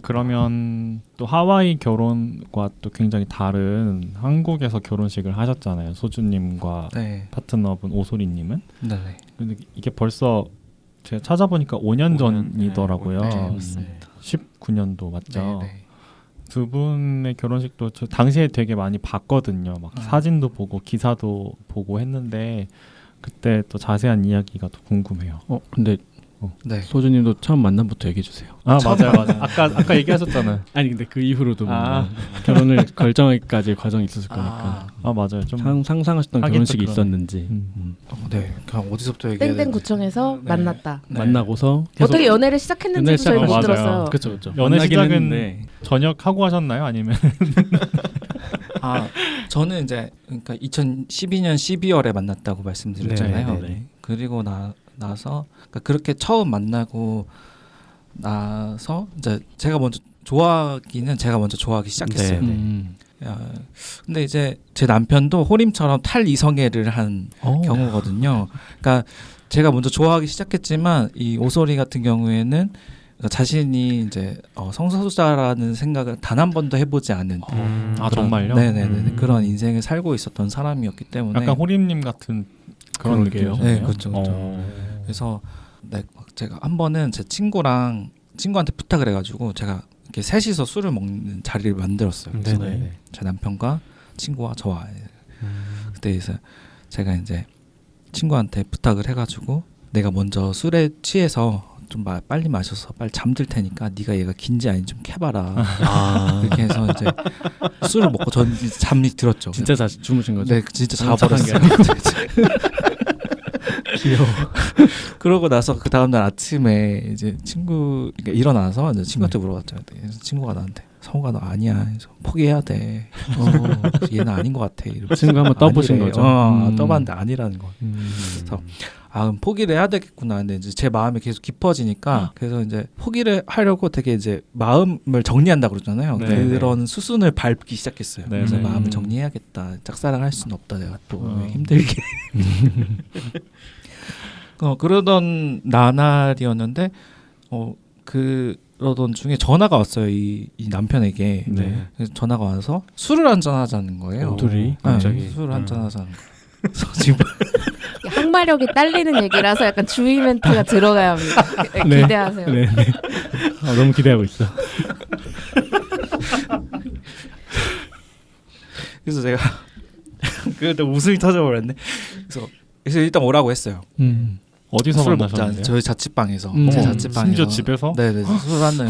그러면 또 하와이 결혼과 또 굉장히 다른 한국에서 결혼식을 하셨잖아요. 소주님과 네. 파트너분 오소리님은. 네. 근데 이게 벌써 제가 찾아보니까 5년 5년, 전이더라고요. 네, 맞습니다. 19년도 맞죠. 네, 네. 두 분의 결혼식도 저 당시에 되게 많이 봤거든요. 막 사진도 보고 기사도 보고 했는데 그때 또 자세한 이야기가 또 궁금해요. 근데 네. 소주님도 처음 만남부터 얘기해 주세요. 아 맞아요. 아까 얘기하셨잖아요. 아니 근데 그 이후로도 아. 뭔가 결혼을 결정하기까지 과정이 있었을 거니까 아 맞아요. 좀 상상하셨던 하긴 결혼식이 또 있었는지 네. 그냥 어디서부터 얘기해야 땡땡 구청에서 네. 만났다. 네. 만나고서 계속 어떻게 연애를 시작했는지도 저희 못 맞아요. 들었어요. 그렇죠. 연애 만나긴 시작은 했는데 저녁 하고 하셨나요? 아니면 저는 이제 그러니까 2012년 12월에 만났다고 말씀드렸잖아요. 네. 그리고 나서 그러니까 그렇게 처음 만나고 나서 이제 제가 먼저 좋아하기 시작했어요. 네. 근데 이제 제 남편도 호림처럼 탈이성애를 한 경우거든요. 그러니까 제가 먼저 좋아하기 시작했지만 이 오소리 같은 경우에는 자신이 이제 성소수자라는 생각을 단 한 번도 해보지 않은 아 정말요? 네네네 그런 인생을 살고 있었던 사람이었기 때문에 약간 호림님 같은 그런 그러게요. 느낌이에요. 네, 그렇죠. 그래서 제가 한 번은 제 친구한테 부탁을 해가지고 제가 이렇게 셋이서 술을 먹는 자리를 만들었어요. 그래서 네네. 제 남편과 친구와 저와 그때 이제 제가 이제 친구한테 부탁을 해가지고 내가 먼저 술에 취해서 좀 빨리 마셔서 빨리 잠들 테니까 네가 얘가 긴지 아닌지 좀 캐봐라. 그렇게 해서 이제 술을 먹고 전 이제 잠이 들었죠. 진짜 자 주무신 거죠? 네, 진짜 착한 게 자버렸어요. 귀여워. 그러고 나서 그 다음 날 아침에 이제 그러니까 일어나서 이제 친구한테 물어봤죠. 그래서 친구가 나한테 성우가 너 아니야. 그래서 포기해야 돼. 그래서 얘는 아닌 것 같아. 이러면서 친구 한번 떠보신 아니래. 거죠? 떠봤는데 아니라는 거. 그래서 그럼 포기를 해야 되겠구나. 근데 이제 제 마음이 계속 깊어지니까 그래서 이제 포기를 하려고 되게 이제 마음을 정리한다 그러잖아요. 네, 그런 수순을 밟기 시작했어요. 네, 그래서 네. 마음을 정리해야겠다. 짝사랑할 수는 없다. 내가 또 힘들게. 그러던 나날이었는데 그러던 중에 전화가 왔어요. 이 남편에게. 네. 그래서 전화가 와서 술을 한잔 하자는 거예요. 둘이 네, 갑자기. 술을 한잔 하자는 거예요. 그래서 지금 항마력이 딸리는 얘기라서 약간 주의 멘트가 들어가야 합니다. 네. 기대하세요. 네. 너무 기대하고 있어. 그래서 제가 그때 웃음이 터져버렸네. 그래서 일단 오라고 했어요. 어디서 술 만나셨는데요? 먹자. 저희 자취방에서 제 어, 자취방에서 심지어 집에서? 네네 술 한잔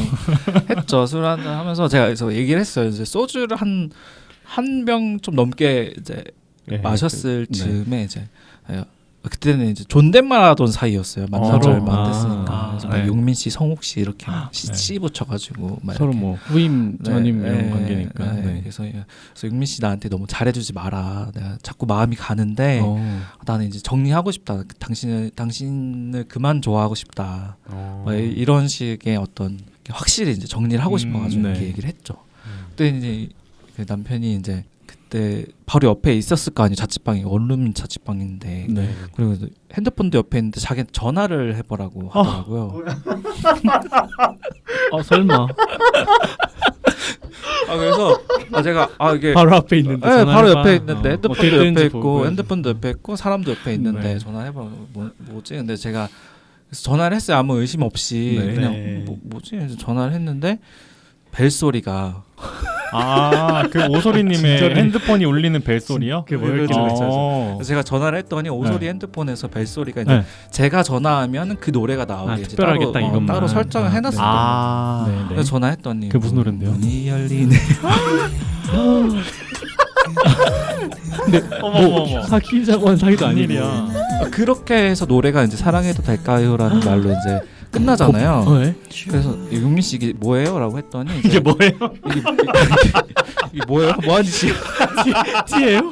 했죠. 술 한잔 하면서 제가 그래서 얘기를 했어요. 이제 소주를 한 병 좀 넘게 이제 네. 마셨을 즈음에 이제 그때는 이제 존댓말 하던 사이였어요. 만난 지 서로? 얼마 안 됐으니까. 아, 그래서 네. 막 용민 씨, 성욱 씨 이렇게 네. 씨 붙여가지고 막 서로 이렇게. 뭐 후임 전임 네, 이런 네, 관계니까. 네. 네. 그래서 용민 씨 나한테 너무 잘해주지 마라. 내가 자꾸 마음이 가는데 나는 이제 정리하고 싶다. 당신을 그만 좋아하고 싶다. 뭐 이런 식의 어떤 확실히 이제 정리를 하고 싶어가지고 네. 이렇게 얘기를 했죠. 그때 이제 그 남편이 이제 그때 바로 옆에 있었을 거 아니에요. 자취방이 원룸 자취방인데 네. 그리고 핸드폰도 옆에 있는데 자기는 전화를 해보라고 하더라고요. 설마. 그래서 제가 이게 바로 앞에 있는데 네, 바로 전화해봐. 옆에 있는데 핸드폰도 어떻게 옆에 되는지 있고 보고 핸드폰도 옆에 있고 사람도 옆에 있는데 네. 전화해봐 뭐지? 근데 제가 그래서 전화를 했어요. 아무 의심 없이 네. 그냥 네. 뭐지? 그래서 전화를 했는데 벨 소리가 그 오소리님의 진짜네. 핸드폰이 울리는 벨 소리요? 그게 뭐였길래 그래서 제가 전화를 했더니 오소리 핸드폰에서 벨 소리가 이제 네. 제가 전화하면 그 노래가 나오게 이제 특별하게 딱 이것만. 따로 설정을 해놨어요. 네, 그래서 전화했더니 그 무슨 노래인데요? 문이 열리네. 어머. 사귀자고 한 사이도 아니고. 일이야. 그렇게 해서 노래가 이제 사랑해도 될까요라는 말로 이제 끝나잖아요. 네. 그래서 윤민 씨 이게 뭐예요?라고 했더니 이제 이게 뭐예요? 이게 뭐예요? 뭐하는 짓이에요? 티예요?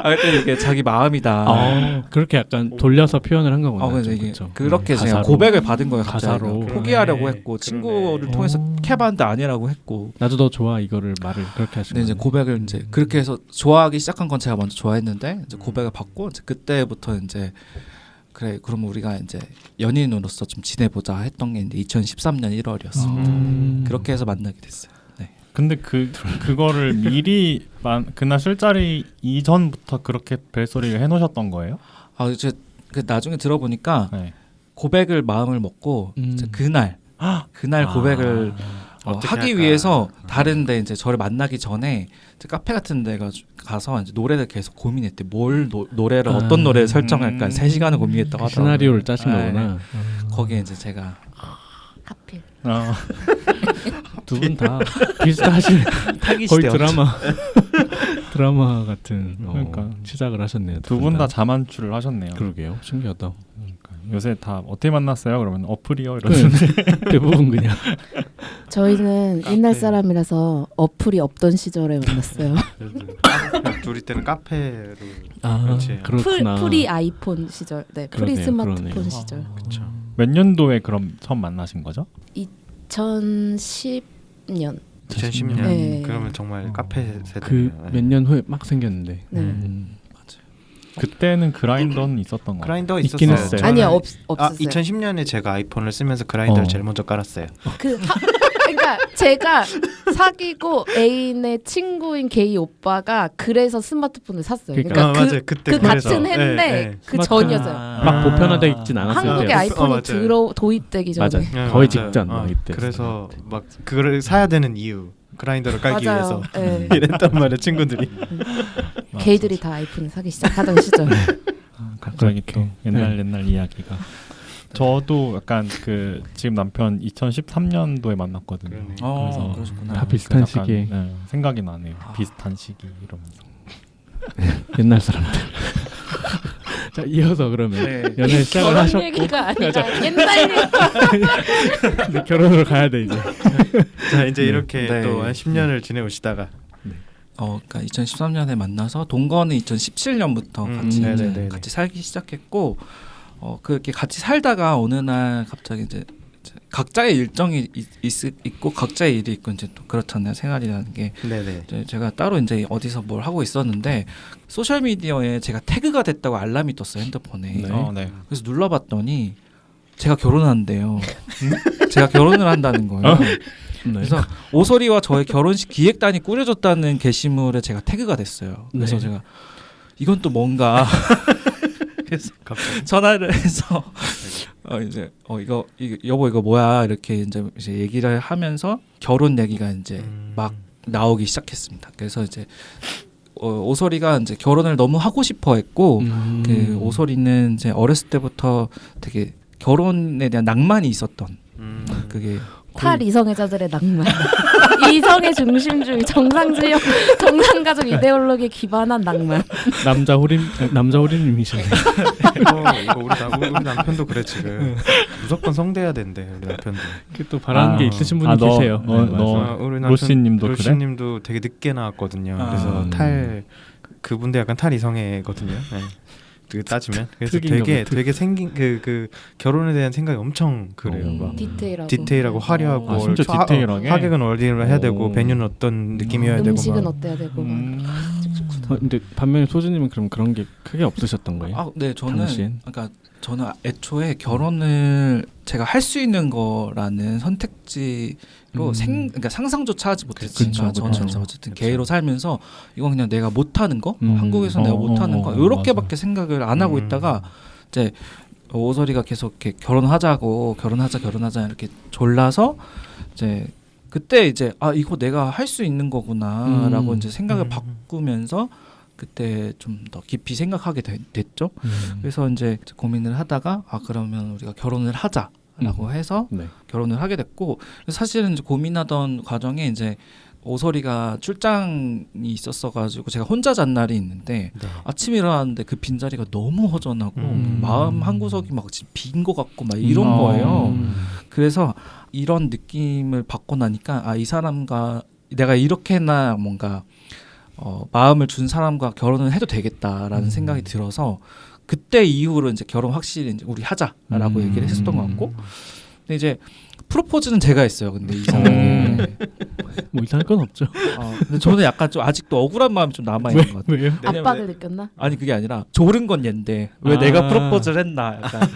그랬더니 이게 자기 마음이다. 그렇게 약간 돌려서 표현을 한 거구나. 그래서 좀 이게 그쵸. 그렇게 제가 가사로. 고백을 받은 거예요. 갑자기 가사로. 포기하려고 그러네. 했고 그러네. 친구를 통해서 캡하는데 아니라고 했고. 나도 너 좋아 이거를 말을 그렇게 하시는 근데 이제 고백을 이제 그렇게 해서 좋아하기 시작한 건 제가 먼저 좋아했는데 이제 고백을 받고 이제 그때부터 이제 그래 그럼 우리가 이제 연인으로서 좀 지내보자 했던 게 이제 2013년 1월이었어요. 그렇게 해서 만나게 됐어요. 네. 근데 그거를 미리 그날 술자리 이전부터 그렇게 벨 소리를 해놓으셨던 거예요? 이제 그 나중에 들어보니까 네. 고백을 마음을 먹고 이제 그날 고백을 어떻게 하기 할까? 위해서 다른데 이제 저를 만나기 전에 이제 카페 같은 데 가서 이제 노래를 계속 고민했대. 뭘 노래를 어떤 노래를 설정할까 3시간을 고민했다고 하더라고요. 시나리오를 짜신 네. 거구나. 거기에 이제 제가 하필. 두 분 다 비슷하시네. 타깃이 거의 되었죠. 드라마 같은 그러니까. 시작을 하셨네요. 두 분 다 자만추를 하셨네요. 그러게요. 신기하다. 그러니까 요새 다 어떻게 만났어요? 그러면 어플이요? 이러는데 대부분 그냥 저희는 옛날 사람이라서 어플이 없던 시절에 만났어요. 둘이 때는 카페로 그렇지. 그렇구나. 프리 아이폰 시절, 네, 프리 그러네요, 스마트폰 그러네요. 시절. 몇 년도에 그럼 처음 만나신 거죠? 2010년. 2010년 네. 그러면 정말 카페 세대. 그 몇 년 후에 막 생겼는데. 네. 그때는 그라인더는 있었던 거예요. 그라인더 있긴 있었어요. 했어요. 아니요, 없었어요. 2010년에 제가 아이폰을 쓰면서 그라인더를 제일 먼저 깔았어요. 그러니까 제가 사귀고 애인의 친구인 게이 오빠가 그래서 스마트폰을 샀어요. 그러니까 맞아요. 그때 그 그래서. 같은 해인데 네. 그 전이었어요. 막 보편화돼 있진 않았을 한국에 때요. 아이폰이 맞아요. 도입되기 전에. 맞아. 네, 거의 맞아요. 직전 막 이때. 그래서 막 그거를 사야 되는 이유 그라인더를 깔기 맞아요. 위해서 네. 이랬단 말이에요 친구들이. 게이들이 다 아이폰을 사기 시작하던 시절. 갑자기 또 그렇게. 옛날 이야기가. 저도 약간 지금 남편 2013년도에 만났거든요. 그러네. 그래서 그러셨구나. 다 비슷한 약간, 시기에. 네, 생각이 나네요. 비슷한 시기 이러면서. 옛날 사람들. 자 이어서 그러면 네. 연애 시작을 결혼 하셨고 얘기가 아니라 옛날 얘기. 이제 결혼으로 가야 돼 이제. 자 이제 이렇게 네. 또 한 10년을 지내오시다가 그러니까 2013년에 만나서 동거는 2017년부터 같이 네네네네. 같이 살기 시작했고 그렇게 같이 살다가 어느 날 갑자기 이제 각자의 일정이 있고 각자의 일이 있고 이제 또 그렇잖아요. 생활이라는 게. 네네. 이제 제가 따로 이제 어디서 뭘 하고 있었는데 소셜 미디어에 제가 태그가 됐다고 알람이 떴어요. 핸드폰에. 네. 네. 그래서 눌러봤더니 제가 결혼한대요. 제가 결혼을 한다는 거예요. 네. 그래서 오소리와 저의 결혼식 기획단이 꾸려졌다는 게시물에 제가 태그가 됐어요. 그래서 네. 제가 이건 또 뭔가 그래서 갑자기. 전화를 해서 이거 여보 이거 뭐야 이렇게 이제 얘기를 하면서 결혼 얘기가 이제 막 나오기 시작했습니다. 그래서 이제 오소리가 이제 결혼을 너무 하고 싶어했고 그 오소리는 이제 어렸을 때부터 되게 결혼에 대한 낭만이 있었던 그게 탈이성애자들의 낭만. 이성의 중심주의, 정상가족 이데올로기에 기반한 낭만. 남자 호림님이시네. 우리 남편도 그래 지금. 무조건 성대해야 된대 우리 남편도. 또 바라는 게 있으신 분이 계세요. 우리 로시님도 그래? 로시님도 되게 늦게 나왔거든요. 그래서 그분도 약간 탈이성애거든요. 네. 되게 따지면 그래서 되게 생긴 그 결혼에 대한 생각이 엄청 그래요. 막 디테일하고 화려하고 진짜 디테일하게 하객은 어디로 해야 되고 베뉴는 어떤 느낌이어야 되고 음식은 막. 어때야 되고 근데 반면에 소주님은 그럼 그런 게 크게 없으셨던 거예요? 네, 저는 당시엔? 그러니까 저는 애초에 결혼을 제가 할 수 있는 거라는 선택지로 그러니까 상상조차 하지 못했으니까 그쵸, 저는 그쵸. 어쨌든 게이로 살면서 이건 그냥 내가 못하는 거, 한국에서 내가 어, 못하는 거 어, 이렇게밖에 맞아. 생각을 안 하고 있다가 이제 오설이가 계속 이렇게 결혼하자 이렇게 졸라서 이제 그때 이제 이거 내가 할 수 있는 거구나라고 이제 생각을 바꾸면서 그때 좀 더 깊이 생각하게 됐죠. 그래서 이제 고민을 하다가 그러면 우리가 결혼을 하자라고 해서 네. 결혼을 하게 됐고, 사실은 이제 고민하던 과정에 이제 오설이가 출장이 있었어가지고 제가 혼자 잔 날이 있는데 네. 아침에 일어났는데 그 빈자리가 너무 허전하고 마음 한 구석이 막 빈 것 같고 막 이런 음. 거예요. 그래서 이런 느낌을 받고 나니까 이 사람과 내가 이렇게나 뭔가 마음을 준 사람과 결혼을 해도 되겠다라는 생각이 들어서 그때 이후로 이제 결혼 확실히 이제 우리 하자라고 얘기를 했었던 것 같고, 근데 이제 프로포즈는 제가 했어요. 근데 이상하게 뭐 이상할 건 없죠. 근데 저는 약간 좀 아직도 억울한 마음이 좀 남아 있는 것 같아요. 왜요? 압박을 느꼈나? 아니 그게 아니라 조른 건 얘인데 왜 내가 프로포즈를 했나 약간.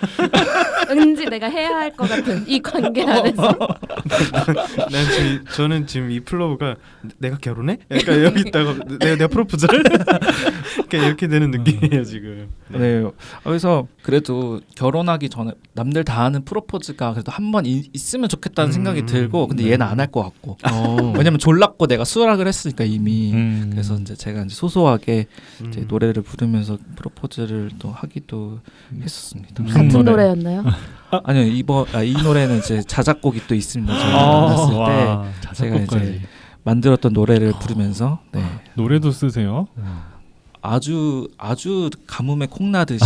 왠지 내가 해야 할 것 같은 이 관계 안에서. 저는 지금 이 플로우가 내가 결혼해? 약간 여기 있다가 내가 프로포즈를? 그러니까 이렇게 되는 느낌이에요 지금. 네. 그래서 그래도 결혼하기 전에 남들 다 하는 프로포즈가 그래도 한 번 있으면 좋겠다는 생각이 들고, 근데 얘는 안 할 것 같고. 왜냐면 졸랐고 내가 수락을 했으니까 이미. 그래서 이제 제가 이제 소소하게 이제 노래를 부르면서 프로포즈를 또 하기도 했었습니다. 같은 노래였나요? 아니요, 이 노래는 이제 자작곡이 또 있습니다. 저희가 만났을 때 제가 이제 만들었던 노래를 부르면서 노래도 쓰세요? 아주 가뭄에 콩나듯이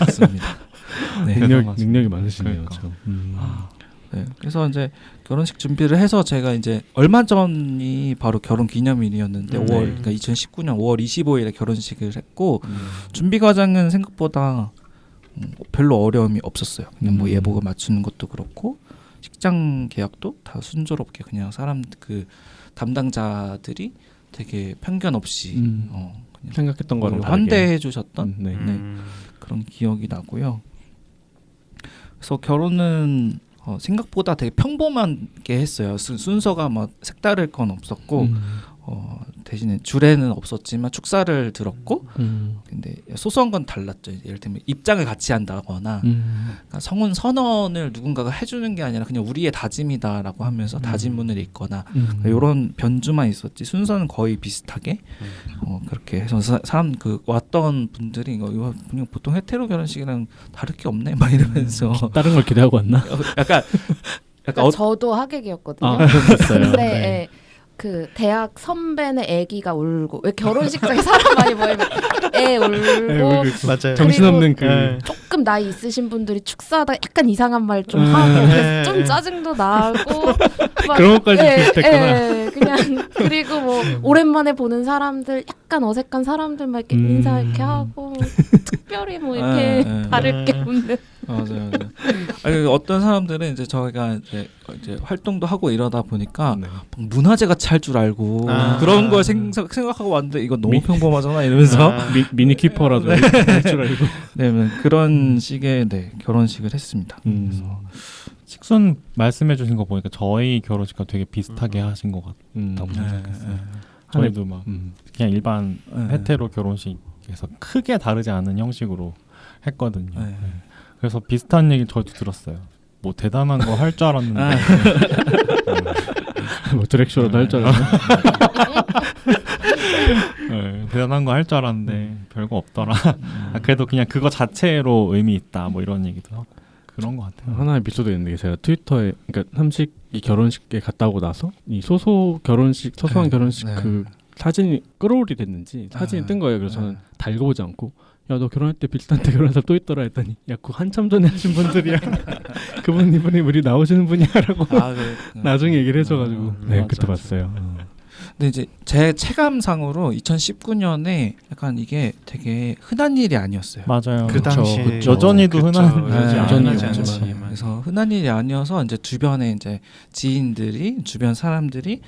했습니다. 네. 능력이 많으시네요. 그러니까. 네. 그래서 이제 결혼식 준비를 해서 제가 이제 얼마 전이 바로 결혼 기념일이었는데 5월 그러니까 2019년 5월 25일에 결혼식을 했고 준비 과정은 생각보다 별로 어려움이 없었어요. 그냥 뭐 예복을 맞추는 것도 그렇고 식장 계약도 다 순조롭게 그냥 그 담당자들이 되게 편견 없이 그냥 생각했던 거랑 환대해 주셨던 네. 그런 기억이 나고요. 그래서 결혼은 생각보다 되게 평범하게 했어요. 순서가 막 색다를 건 없었고 대신에 주례는 없었지만 축사를 들었고 근데 소소한 건 달랐죠. 예를 들면 입장을 같이 한다거나 그러니까 성혼 선언을 누군가가 해주는 게 아니라 그냥 우리의 다짐이다라고 하면서 다짐문을 읽거나 이런 변주만 있었지 순서는 거의 비슷하게 그렇게 해서 사람 그 왔던 분들이 이거 그냥 보통 헤테로 결혼식이랑 다를 게 없네 막 이러면서 다른 걸 기대하고 왔나? 약간 그러니까 저도 하객이었거든요. 그랬어요. 근데 예, 그 대학 선배네 애기가 울고 왜 결혼식장에 사람 많이 모이면 애 울고 맞아요. 정신없는 그 조금 나이 있으신 분들이 축사하다 약간 이상한 말 좀 하고 그래서 좀 짜증도 나고 막, 그런 것까지 비슷했구나. 그냥 그리고 뭐 오랜만에 보는 사람들 약간 어색한 사람들 막 이렇게 인사 이렇게 하고 특별히 뭐 이렇게 다를 게 없는. 맞아요. 아니, 어떤 사람들은 이제 저희가 이제 활동도 하고 이러다 보니까 문화재 같이 할 줄 알고 그런 걸 생각하고 왔는데 이거 너무 평범하잖아 이러면서 미니 키퍼라도 할 줄 알고 그런 식의 결혼식을 했습니다. 그래서 식순 말씀해주신 거 보니까 저희 결혼식과 되게 비슷하게 하신 것 같다고 생각했어요. 저희도 막 그냥 일반 헤테로 결혼식에서 크게 다르지 않은 형식으로 했거든요. 그래서 비슷한 얘기 저도 들었어요. 뭐 대단한 거 할 줄 알았는데 뭐 드랙쇼라도 할 줄 알았네. 대단한 거 할 줄 알았는데 별거 없더라. 그래도 그냥 그거 자체로 의미 있다. 뭐 이런 얘기도 하고 그런 것 같아요. 하나 에피소드 있는데 제가 트위터에 그러니까 삼식이 결혼식에 갔다 오고 나서 이 소소한 결혼식 그 사진이 끌어올이 됐는지 사진이 뜬 거예요. 그래서 저는 달궈보지 않고 야 너 결혼할 때 비슷한 때 결혼한 사람 또 있더라 했더니 야 그거 한참 전에 하신 분들이야. 이분이 우리 나오시는 분이야라고 나중에 얘기를 해줘가지고 그때 봤어요. 근데 이제 제 체감상으로 2019년에 약간 이게 되게 흔한 일이 아니었어요. 맞아요. 그 당시에 여전히도 흔한 여전히 그래서 흔한 일이 아니어서 이제 주변에 이제 지인들이 주변 사람들이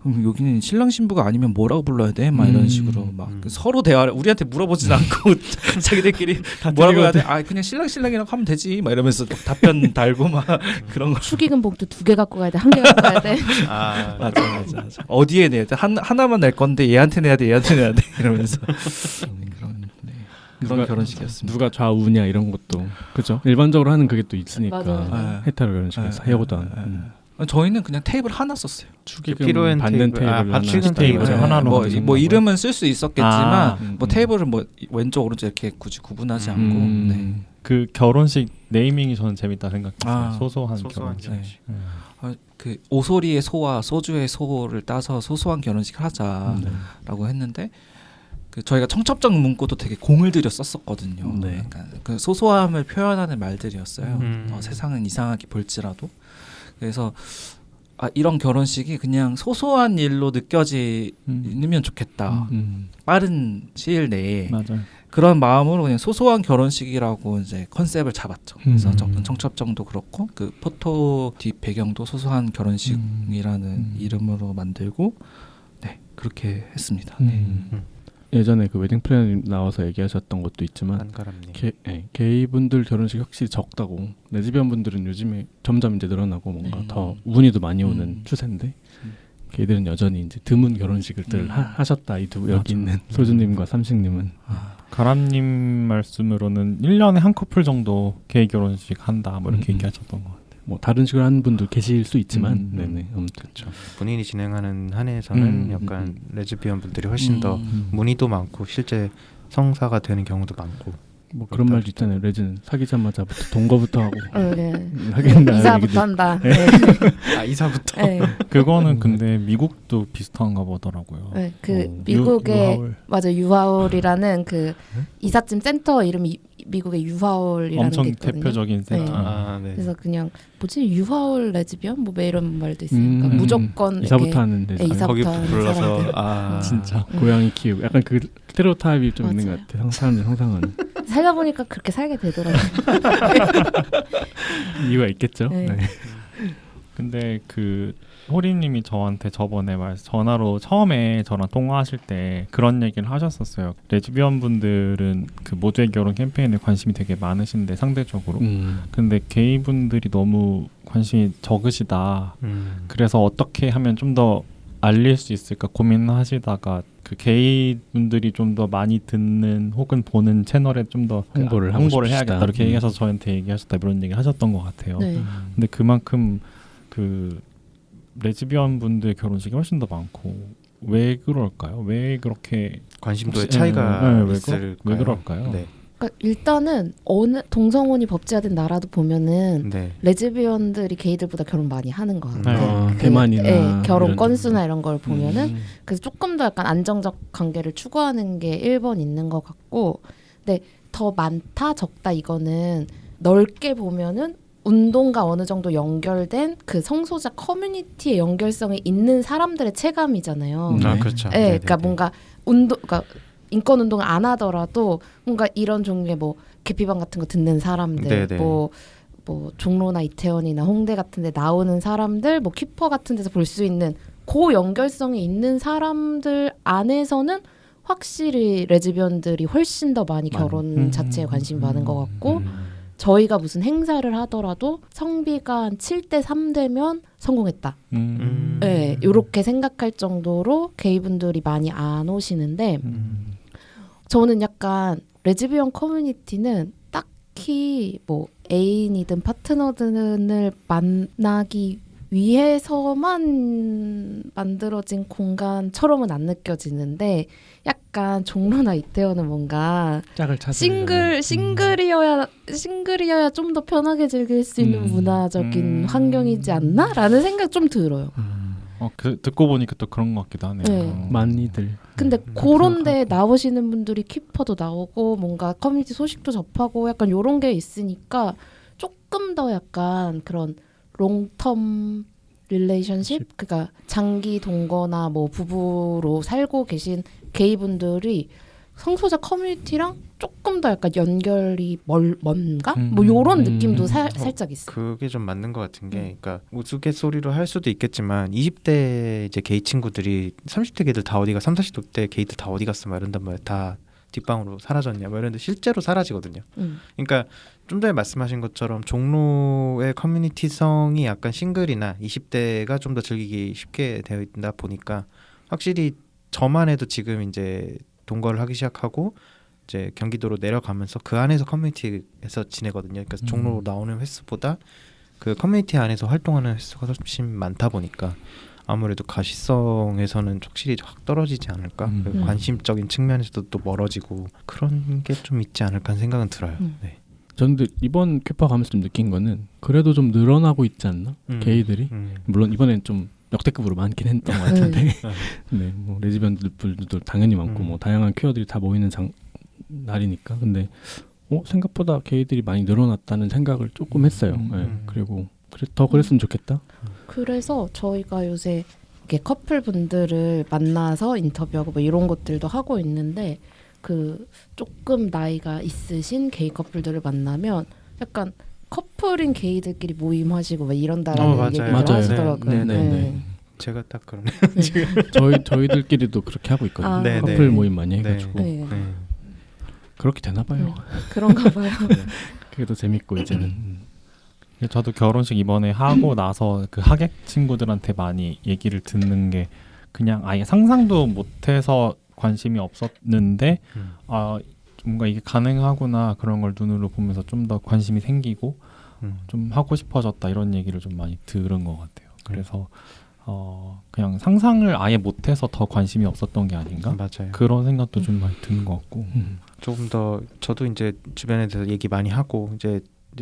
그럼 여기는 신랑 신부가 아니면 뭐라고 불러야 돼? 막 이런 식으로 막 서로 대화를 우리한테 물어보진 않고 자기들끼리 뭐라고 해야 돼? 아 그냥 신랑이라고 하면 되지. 막 이러면서 답변 달고 막 그런 거. 축의금 봉투 2개 갖고 가야 돼, 1개 갖고 가야 돼. 아, 맞아. 어디에 내야 돼? 하나만 낼 건데 얘한테 내야 돼. 이러면서 그런 결혼식이었습니다. 누가 좌우냐 이런 것도 그죠. 일반적으로 하는 그게 또 있으니까 맞아요. 헤테로 결혼식에서 해오던 저희는 그냥 테이블 하나 썼어요. 축의금 필요한 받는 테이블, 테이블 받치는 테이블 네. 하나로 뭐, 하는 뭐 거예요? 이름은 쓸 수 있었겠지만 아, 뭐 테이블을 뭐 왼쪽 오른쪽 이렇게 굳이 구분하지 않고 네. 그 결혼식 네이밍이 저는 재밌다 생각했어요. 아, 소소한 소소한 결혼식. 결혼식. 그 오소리의 소와 소주의 소를 따서 소소한 결혼식을 하자라고 했는데 그 저희가 청첩장 문구도 되게 공을 들여 썼었거든요. 네. 그러니까 그 소소함을 표현하는 말들이었어요. 음. 세상은 이상하게 볼지라도. 그래서 이런 결혼식이 그냥 소소한 일로 느껴지면 좋겠다. 빠른 시일 내에 맞아요. 그런 마음으로 그냥 소소한 결혼식이라고 이제 컨셉을 잡았죠. 그래서 청첩장도 그렇고 그 포토 뒷 배경도 소소한 결혼식이라는 이름으로 만들고 네 그렇게 했습니다. 예전에 그 웨딩 플래너 나와서 얘기하셨던 것도 있지만 안가람님. 게이 분들 결혼식이 확실히 적다고 레즈비언 분들은 요즘에 점점 이제 늘어나고 뭔가 네. 더 문의도 많이 오는 추세인데 게이들은 여전히 이제 드문 결혼식을 하셨다. 이 두 여기 있는 소주님과 삼식님은 가람님 말씀으로는 1년에 한 커플 정도 게이 결혼식 한다 뭐 이렇게 얘기하셨던 것 같아요. 뭐 다른 식으로 하는 분도 계실 수 있지만 네네 아무튼 본인이 진행하는 한 해에서는 약간 레즈비언 분들이 훨씬 더 문의도 많고 실제 성사가 되는 경우도 많고 뭐 그런 말도 있잖아요. 레즈는 사귀자마자부터 동거부터 하고 네. 하겠나 이사부터 한다. 네. 아 이사부터 네. 그거는 근데 미국도 비슷한가 보더라고요. 네, 그 미국의 유하울. 맞아 유하울이라는 그 이삿짐 센터 이름이 미국의 유하울이라는 엄청 게 있거든요. 대표적인 센터. 네. 네. 그래서 그냥 뭐지 유하울 레즈비언 뭐 이런 말도 있으니까 무조건 이사부터 이렇게, 하는데 네, 이사부터 거기 하는 불러서 사람들. 진짜 고양이 키우고 약간 그 스테레오타입이 좀 있는 맞아요. 것 같아. 사람들 상상하는 살다 보니까 그렇게 살게 되더라고요. 이유가 있겠죠. 네. 네. 근데 그 호리님이 저한테 저번에 전화로 처음에 저랑 통화하실 때 그런 얘기를 하셨었어요. 레즈비언 분들은 그 모두의 결혼 캠페인에 관심이 되게 많으신데 상대적으로 근데 게이 분들이 너무 관심이 적으시다. 그래서 어떻게 하면 좀 더 알릴 수 있을까 고민하시다가 그 게이 분들이 좀 더 많이 듣는 혹은 보는 채널에 좀 더 홍보를 해야겠다 이렇게 얘기하셔서 저한테 얘기하셨다 이런 얘기 하셨던 것 같아요. 네. 근데 그만큼 그 레즈비언 분들 결혼식이 훨씬 더 많고 왜 그럴까요? 왜 그렇게 관심도의 혹시- 차이가 왜 있을까요? 그럴까요? 네. 그러니까 일단은 어느 동성혼이 법제화된 나라도 보면은 네. 레즈비언들이 게이들보다 결혼 많이 하는 것 같아요. 아, 대만이나 결혼 이런 건수나 이런 걸 보면은 그래서 조금 더 약간 안정적 관계를 추구하는 게 1번 있는 것 같고, 근데 더 많다 적다 이거는 넓게 보면은 운동과 어느 정도 연결된 그 성소자 커뮤니티의 연결성이 있는 사람들의 체감이잖아요. 네. 아 그렇죠. 네, 그러니까 뭔가 그러니까 인권 운동을 안 하더라도 뭔가 이런 종류의 뭐 계피방 같은 거 듣는 사람들, 네네. 뭐 종로나 이태원이나 홍대 같은 데 나오는 사람들, 뭐 퀴퍼 같은 데서 볼 수 있는 그 연결성이 있는 사람들 안에서는 확실히 레즈비언들이 훨씬 더 많이 결혼 자체에 관심이 많은 것 같고, 저희가 무슨 행사를 하더라도 성비가 한 7대3 되면 성공했다. 네, 이렇게 생각할 정도로 게이분들이 많이 안 오시는데 저는 약간 레즈비언 커뮤니티는 딱히 뭐 애인이든 파트너들을 만나기 위해서만 만들어진 공간처럼은 안 느껴지는데 약간 종로나 이태원은 뭔가 짝을 찾으려면 싱글이어야 좀 더 편하게 즐길 수 있는 문화적인 환경이지 않나라는 생각 좀 들어요. 듣고 보니까 또 그런 것 같기도 하네요. 네. 많이들 근데 그런데 나오시는 분들이 퀴퍼도 나오고 뭔가 커뮤니티 소식도 접하고 약간 요런 게 있으니까 조금 더 약간 그런 롱텀 릴레이션십, 그러니까 장기 동거나 뭐 부부로 살고 계신 게이 분들이 성소자 커뮤니티랑 조금 더 약간 연결이 먼가? 뭐 요런 느낌도 살짝 있어. 그게 좀 맞는 것 같은 게, 그러니까 우스갯소리로 할 수도 있겠지만 20대 이제 게이 친구들이 30대 게이들 다 어디가 30, 40대 게이들 다 어디 갔어 막 이런단 말이야. 다 뒷방으로 사라졌냐 뭐 이런데 실제로 사라지거든요. 그러니까 좀 전에 말씀하신 것처럼 종로의 커뮤니티성이 약간 싱글이나 20대가 좀 더 즐기기 쉽게 되어 있다 보니까 확실히 저만 해도 지금 이제 동거를 하기 시작하고 이제 경기도로 내려가면서 그 안에서 커뮤니티에서 지내거든요. 그러니까 종로로 나오는 횟수보다 그 커뮤니티 안에서 활동하는 횟수가 훨씬 많다 보니까 아무래도 가시성에서는 확실히 확 떨어지지 않을까. 관심적인 측면에서도 또 멀어지고 그런 게 좀 있지 않을까 생각은 들어요. 네. 저는 이번 퀘파 가면서 좀 느낀 거는 그래도 좀 늘어나고 있지 않나? 게이들이 물론 이번엔 좀 역대급으로 많긴 했던 것 같은데 네, 뭐 레즈비언들도 당연히 많고 뭐 다양한 퀴어들이 다 모이는 날이니까. 근데 생각보다 게이들이 많이 늘어났다는 생각을 조금 했어요. 네, 그리고 더 그랬으면 좋겠다. 그래서 저희가 요새 이렇게 커플분들을 만나서 인터뷰하고 뭐 이런 것들도 하고 있는데, 그 조금 나이가 있으신 게이 커플들을 만나면 약간 커플인 게이들끼리 모임하시고 막 이런다라는 얘기를 맞아요. 하시더라고요. 네. 제가 딱 그러네요. 저희들끼리도 그렇게 하고 있거든요. 네, 커플 모임 많이 해가지고 네. 그렇게 되나 봐요. 그런가 봐요. 그게 더 재밌고 이제는. 저도 결혼식 이번에 하고 나서 그 하객 친구들한테 많이 얘기를 듣는 게, 그냥 아예 상상도 못해서 관심이 없었는데 뭔가 이게 가능하구나 그런 걸 눈으로 보면서 좀 더 관심이 생기고 좀 하고 싶어졌다 이런 얘기를 좀 많이 들은 것 같아요. 그래서 그냥 상상을 아예 못해서 더 관심이 없었던 게 아닌가? 맞아요. 그런 생각도 좀 많이 드는 것 같고. 조금 더 저도 이제 주변에 대해서 얘기 많이 하고 이제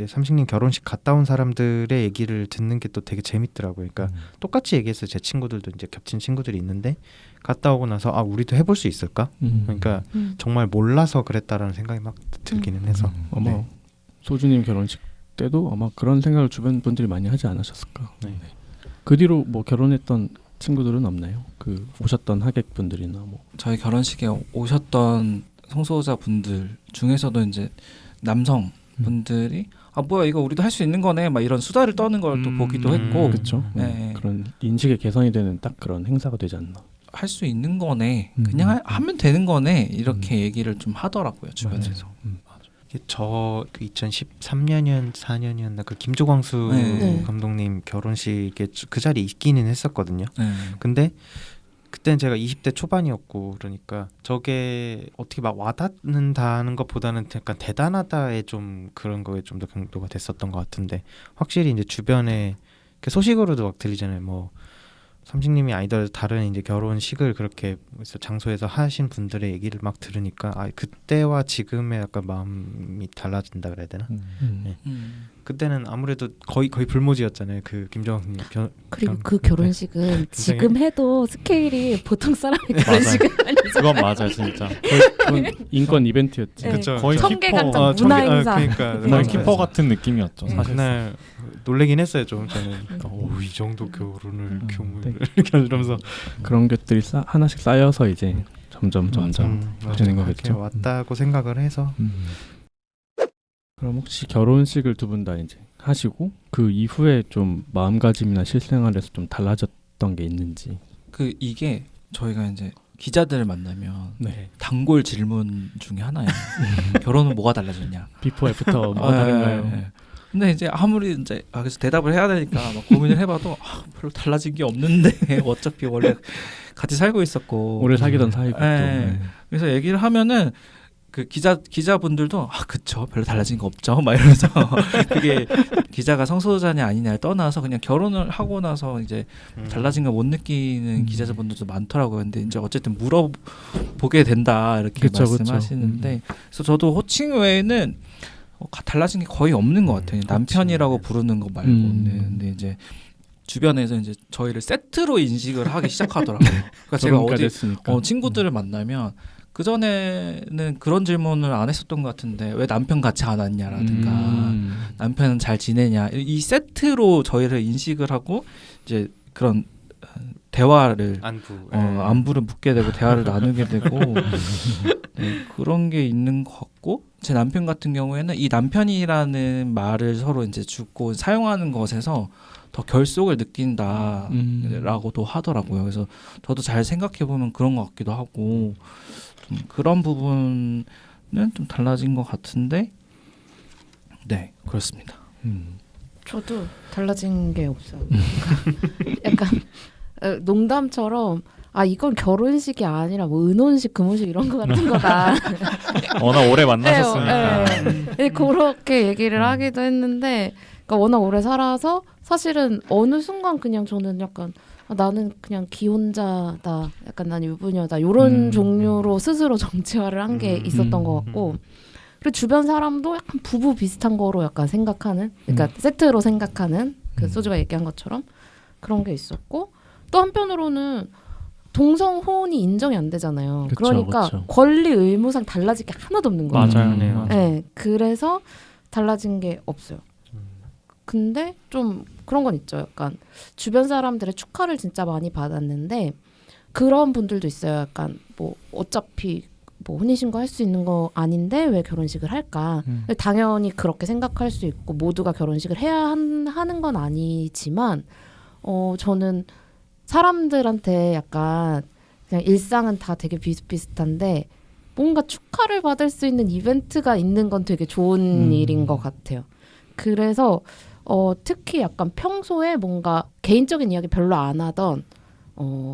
삼식님 결혼식 갔다 온 사람들의 얘기를 듣는 게 또 되게 재밌더라고요. 그러니까 똑같이 얘기했어요. 제 친구들도 이제 겹친 친구들이 있는데 갔다 오고 나서 우리도 해볼 수 있을까? 그러니까 정말 몰라서 그랬다라는 생각이 막 들기는 해서. 아마 소주님 결혼식 때도 아마 그런 생각을 주변 분들이 많이 하지 않으셨을까. 네. 그 뒤로 뭐 결혼했던 친구들은 없나요? 그 오셨던 하객분들이나 뭐. 저희 결혼식에 오셨던 성소자 분들 중에서도 이제 남성 분들이 뭐야 이거 우리도 할 수 있는 거네 막 이런 수다를 떠는 걸 또 보기도 했고, 그렇죠. 네. 그런 인식의 개선이 되는 딱 그런 행사가 되지 않나. 할 수 있는 거네, 그냥 하면 되는 거네 이렇게 얘기를 좀 하더라고요 주변에서. 저 2013년이었나 4년이었나 그 김조광수 감독님 결혼식에 그 자리에 있기는 했었거든요. 근데 그때는 제가 20대 초반이었고 그러니까 저게 어떻게 막 와닿는다는 것보다는 약간 대단하다의 좀 그런 거에 좀 더 강도가 됐었던 것 같은데, 확실히 이제 주변에 소식으로도 막 들리잖아요. 뭐 삼식님이 아니더라도 다른 이제 결혼식을 그렇게 장소에서 하신 분들의 얘기를 막 들으니까 그때와 지금의 약간 마음이 달라진다 그래야 되나? 네. 그때는 아무래도 거의 불모지였잖아요. 그 김정은 그리고 그 결혼식은 지금 해도 스케일이 보통 사람의 결혼식은 아니죠. 그건 맞아요, 진짜. 거의 인권 이벤트였지. 네. 그쵸. 거의 청계광장 문화행사. 그러니까 거의 키퍼 같은 느낌이었죠. 사실. 그날 놀래긴 했어요. 좀 저는 이 정도 결혼을 이렇게 이러면서 그런 것들이 하나씩 쌓여서 이제 점점 되는 거겠죠. 왔다고 생각을 해서. 그럼 혹시 결혼식을 두 분 다 이제 하시고 그 이후에 좀 마음가짐이나 실생활에서 좀 달라졌던 게 있는지. 이게 저희가 이제 기자들을 만나면 단골 질문 중에 하나예요. 결혼은 뭐가 달라졌냐? 비포 애프터 뭐가 다른가요? 네. 근데 이제 아무리 이제 그래서 대답을 해야 되니까 막 고민을 해봐도 별로 달라진 게 없는데 어차피 원래 같이 살고 있었고 오래 사귀던 사이고 또. 그래서 얘기를 하면은 그 기자분들도 그쵸 별로 달라진 거 없죠 막 이러면서 그게 기자가 성소자냐 아니냐를 떠나서 그냥 결혼을 하고 나서 이제 달라진 거 못 느끼는 기자분들도 많더라고요. 근데 이제 어쨌든 물어보게 된다 이렇게 말씀하시는데 그래서 저도 호칭 외에는 달라진 게 거의 없는 것 같아요. 남편이라고 부르는 거 말고는. 근데 이제 주변에서 이제 저희를 세트로 인식을 하기 시작하더라고요. 그러니까 제가 어디 친구들을 만나면 그 전에는 그런 질문을 안 했었던 것 같은데 왜 남편 같이 안 왔냐라든가 남편은 잘 지내냐 이 세트로 저희를 인식을 하고 이제 그런 대화를 안부. 안부를 묻게 되고 대화를 나누게 되고 네, 그런 게 있는 것 같고 제 남편 같은 경우에는 이 남편이라는 말을 서로 이제 주고 사용하는 것에서 더 결속을 느낀다라고도 하더라고요. 그래서 저도 잘 생각해 보면 그런 것 같기도 하고 좀 그런 부분은 좀 달라진 것 같은데 네 그렇습니다. 저도 달라진 게 없어요. 약간 농담처럼 이건 결혼식이 아니라 뭐 은혼식, 금혼식 이런 거 같은 거다. 워낙 오래 만나셨으니까. 네, 그렇게 얘기를 하기도 했는데, 그러니까 워낙 오래 살아서 사실은 어느 순간 그냥 저는 약간 나는 그냥 기혼자다, 약간 난 유부녀다 이런 종류로 스스로 정치화를 한 게 있었던 것 같고. 그리고 주변 사람도 약간 부부 비슷한 거로 약간 생각하는, 그러니까 세트로 생각하는 그 소주가 얘기한 것처럼 그런 게 있었고 또 한편으로는 동성 호혼이 인정이 안 되잖아요. 그쵸, 그러니까 그쵸. 권리 의무상 달라질 게 하나도 없는 거예요. 맞아요. 네, 그래서 달라진 게 없어요. 근데 좀 그런 건 있죠. 약간 주변 사람들의 축하를 진짜 많이 받았는데 그런 분들도 있어요. 약간 뭐 어차피 뭐 혼인신고 할 수 있는 거 아닌데 왜 결혼식을 할까? 당연히 그렇게 생각할 수 있고 모두가 결혼식을 해야 하는 건 아니지만 저는 사람들한테 약간 그냥 일상은 다 되게 비슷비슷한데 뭔가 축하를 받을 수 있는 이벤트가 있는 건 되게 좋은 일인 것 같아요. 그래서 특히 약간 평소에 뭔가 개인적인 이야기 별로 안 하던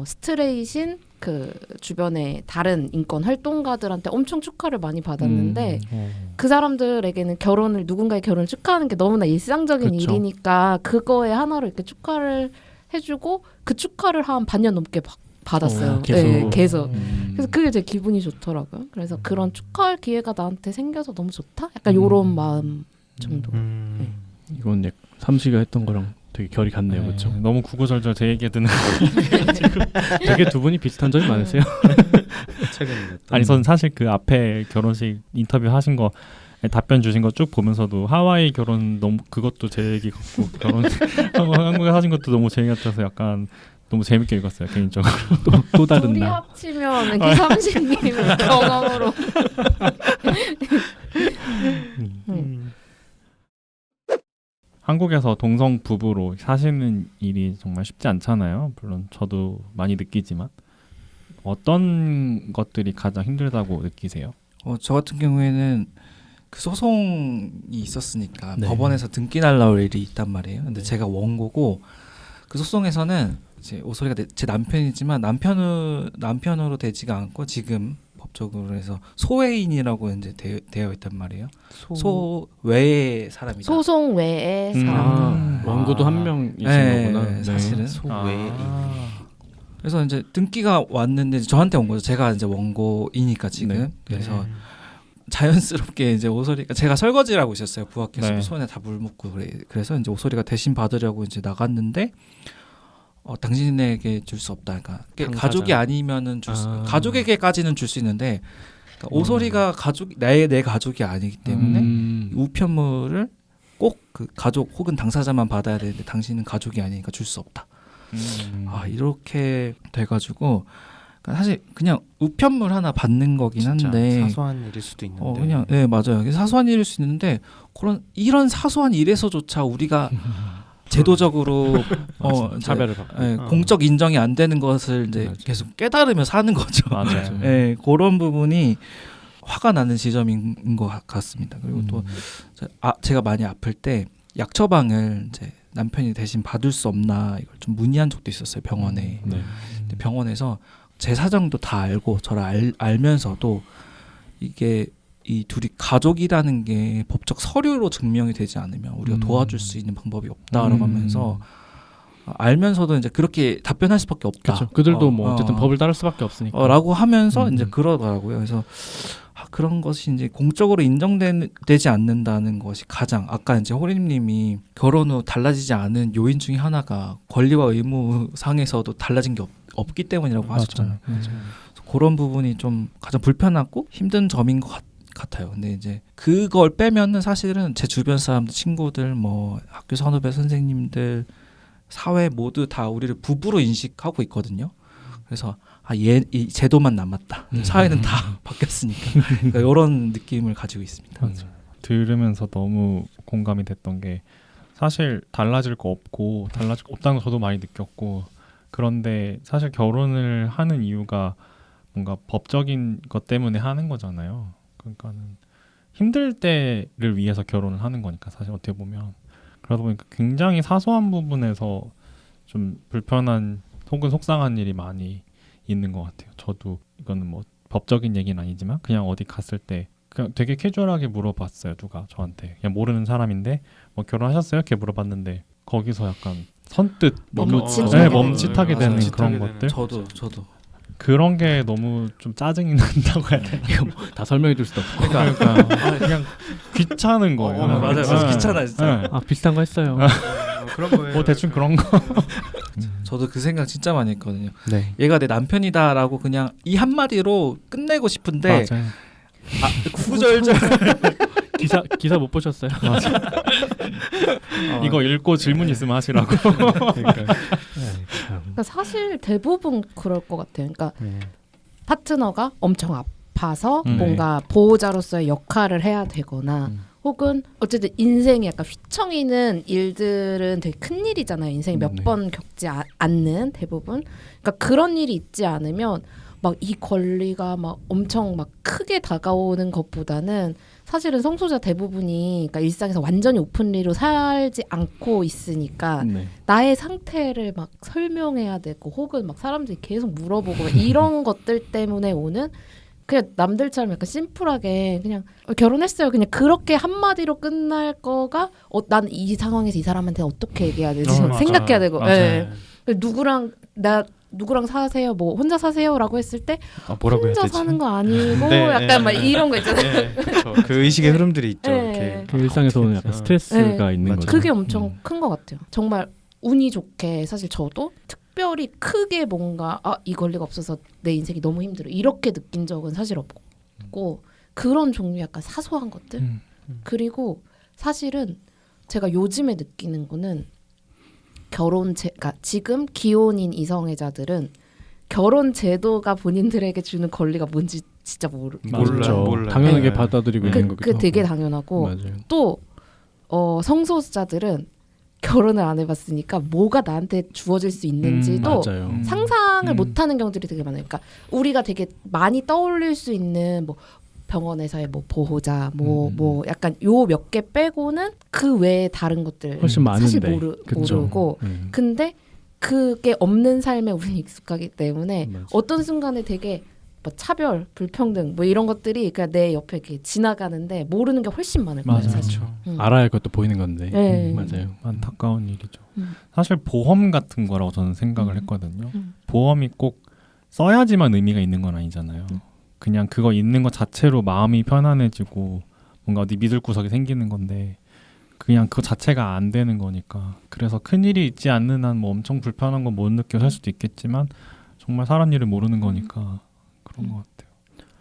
스트레이신 그 주변의 다른 인권 활동가들한테 엄청 축하를 많이 받았는데 그 사람들에게는 누군가의 결혼을 축하하는 게 너무나 일상적인 그쵸. 일이니까 그거에 하나로 이렇게 축하를 해주고 그 축하를 한 반년 넘게 받았어요. 계속. 네, 계속. 그래서 그게 제 기분이 좋더라고요. 그래서 그런 축하할 기회가 나한테 생겨서 너무 좋다? 약간 요런 마음 정도. 이건 삼시가 했던 거랑 되게 결이 같네요, 그렇죠? 너무 구구절절 제 얘기 듣는. 되게 두 분이 비슷한 점이 많으세요. 최근에 아니 전 사실 그 앞에 결혼식 인터뷰 하신 거 답변 주신 거 쭉 보면서도 하와이 결혼 너무 그것도 제 얘기 같고 결혼 한국에 하신 것도 너무 제 얘기 같아서 약간 너무 재밌게 읽었어요 개인적으로. 또 다른 둘이 나. 합치면 이렇게 30님의 경험으로. 한국에서 동성 부부로 사시는 일이 정말 쉽지 않잖아요. 물론 저도 많이 느끼지만 어떤 것들이 가장 힘들다고 느끼세요? 저 같은 경우에는 그 소송이 있었으니까 네. 법원에서 등기 날라올 일이 있단 말이에요. 근데 제가 원고고 그 소송에서는 이제 오소리가 제 남편이지만 남편으로 되지가 않고 지금 법적으로 해서 소외인이라고 이제 되어 있단 말이에요. 소외의 사람이다. 소송 외에 사람. 원고도 한 명이신 네, 거구나. 네. 사실은. 소외. 그래서 이제 등기가 왔는데 저한테 온 거죠. 제가 이제 원고이니까 지금. 네. 그래서 자연스럽게 이제 오소리가 제가 설거지를 하고 있었어요. 부엌에서 네. 손에 다 물 묻고 그래서 이제 오소리가 대신 받으려고 이제 나갔는데 당신에게 줄 수 없다. 그러니까 당사자. 가족이 아니면은 가족에게까지는 줄 수 있는데 그러니까 오소리가 내 가족이 아니기 때문에 우편물을 꼭 그 가족 혹은 당사자만 받아야 되는데 당신은 가족이 아니니까 줄 수 없다. 이렇게 돼가지고 그러니까 사실 그냥 우편물 하나 받는 거긴 한데 사소한 일일 수도 있는데 그냥 네 맞아요. 사소한 일일 수 있는데 이런 사소한 일에서조차 우리가 제도적으로 차별을 받고 공적 인정이 안 되는 것을 이제 계속 깨달으며 사는 거죠. 맞아요. 네, 그런 부분이 화가 나는 지점인 것 같습니다. 그리고 또 제가 많이 아플 때 약 처방을 이제 남편이 대신 받을 수 없나 이걸 좀 문의한 적도 있었어요 병원에. 네. 근데 병원에서 제 사정도 다 알고 저를 알면서도 이게 이 둘이 가족이라는 게 법적 서류로 증명이 되지 않으면 우리가 도와줄 수 있는 방법이 없다라고 하면서 알면서도 이제 그렇게 답변할 수밖에 없다. 그렇죠. 그들도 뭐 어쨌든 법을 따를 수밖에 없으니까. 라고 하면서 이제 그러더라고요. 그래서 그런 것이 이제 공적으로 인정되지 않는다는 것이 가장 아까 이제 호리님이 결혼 후 달라지지 않은 요인 중에 하나가 권리와 의무 상에서도 달라진 게 없기 때문이라고 하셨잖아요. 그런 부분이 좀 가장 불편하고 힘든 점인 것 같아요. 근데 이제 그걸 빼면은 사실은 제 주변 사람들, 친구들, 뭐 학교 선후배 선생님들 사회 모두 다 우리를 부부로 인식하고 있거든요. 그래서 이 제도만 남았다. 사회는 다 바뀌었으니까. 그러니까 이런 느낌을 가지고 있습니다. 들으면서 너무 공감이 됐던 게 사실 달라질 거 없고 달라질 거 없다는 거 저도 많이 느꼈고 그런데 사실 결혼을 하는 이유가 뭔가 법적인 것 때문에 하는 거잖아요. 그러니까는 힘들 때를 위해서 결혼을 하는 거니까 사실 어떻게 보면 그러다 보니까 굉장히 사소한 부분에서 좀 불편한 혹은 속상한 일이 많이 있는 것 같아요. 저도 이거는 뭐 법적인 얘기는 아니지만 그냥 어디 갔을 때 그냥 되게 캐주얼하게 물어봤어요. 누가 저한테 그냥 모르는 사람인데 뭐 결혼하셨어요? 이렇게 물어봤는데 거기서 약간 선뜻 멈칫하게 되는 멈칫하게 그런 되는 것들. 저도 그런 게 너무 좀 짜증이 난다고 해야 되나? 이거 다 설명해 줄 수도 없고. 그러니까 그냥 귀찮은 거예요. 맞아요. 네. 귀찮아 진짜. 네. 비슷한 거 했어요. 그런 거예요. 뭐 대충 그런 거. 저도 그 생각 진짜 많이 했거든요. 네. 얘가 내 남편이다라고 그냥 이 한마디로 끝내고 싶은데 맞아요. 구구절절 기사 못 보셨어요? 이거 읽고 질문 있으면 하시라고. 그러니까 사실 대부분 그럴 것 같아요. 그러니까 파트너가 엄청 아파서 뭔가 보호자로서의 역할을 해야 되거나 혹은 어쨌든 인생이 약간 휘청이는 일들은 되게 큰 일이잖아요. 인생이 몇 번 겪지 않는 대부분. 그러니까 그런 일이 있지 않으면 막 이 권리가 막 엄청 막 크게 다가오는 것보다는 사실은 성소자 대부분이 그러니까 일상에서 완전히 오픈리로 살지 않고 있으니까 나의 상태를 막 설명해야 되고 혹은 막 사람들이 계속 물어보고 막 이런 것들 때문에 오는 그냥 남들처럼 약간 심플하게 그냥 결혼했어요. 그냥 그렇게 한마디로 끝날 거가 난 이 상황에서 이 사람한테 어떻게 얘기해야 되지 생각해야 되고 누구랑 사세요? 뭐 혼자 사세요라고 했을 때 뭐라고 혼자 해야 되지? 사는 거 아니고 약간 막 이런 거 있잖아요. 그 의식의 흐름들이 있죠. 네. 그 일상에서 오는 약간 스트레스가 있는 맞아요. 거죠. 그게 엄청 큰 것 같아요. 정말 운이 좋게 사실 저도 특별히 크게 뭔가 이 권리가 없어서 내 인생이 너무 힘들어 이렇게 느낀 적은 사실 없고 그런 종류 약간 사소한 것들 그리고 사실은 제가 요즘에 느끼는 거는 그러니까 지금 기혼인 이성애자들은 결혼 제도가 본인들에게 주는 권리가 뭔지 진짜 몰라요. 당연하게 받아들이고 있는 거기도 그 되게 하고. 당연하고 맞아요. 또 성소수자들은 결혼을 안 해봤으니까 뭐가 나한테 주어질 수 있는지도 맞아요. 상상을 못하는 경우들이 되게 많아요. 그러니까 우리가 되게 많이 떠올릴 수 있는 뭐 병원에서의 뭐 보호자 뭐 약간 요 몇 개 빼고는 그 외에 다른 것들 훨씬 많은데. 사실 모르고 근데 그게 없는 삶에 우리는 익숙하기 때문에 맞아. 어떤 순간에 되게 뭐 차별, 불평등 뭐 이런 것들이 그냥 내 옆에 이렇게 지나가는데 모르는 게 훨씬 많을 거예요. 맞아요. 사실. 알아야 할 것도 보이는 건데. 네. 맞아요. 안타까운 일이죠. 사실 보험 같은 거라고 저는 생각을 했거든요. 보험이 꼭 써야지만 의미가 있는 건 아니잖아요. 그냥 그거 있는 것 자체로 마음이 편안해지고 뭔가 어디 믿을 구석이 생기는 건데 그냥 그거 자체가 안 되는 거니까 그래서 큰일이 있지 않는 한 뭐 엄청 불편한 건 못 느껴 살 수도 있겠지만 정말 사람 일을 모르는 거니까 그런 것 같아요.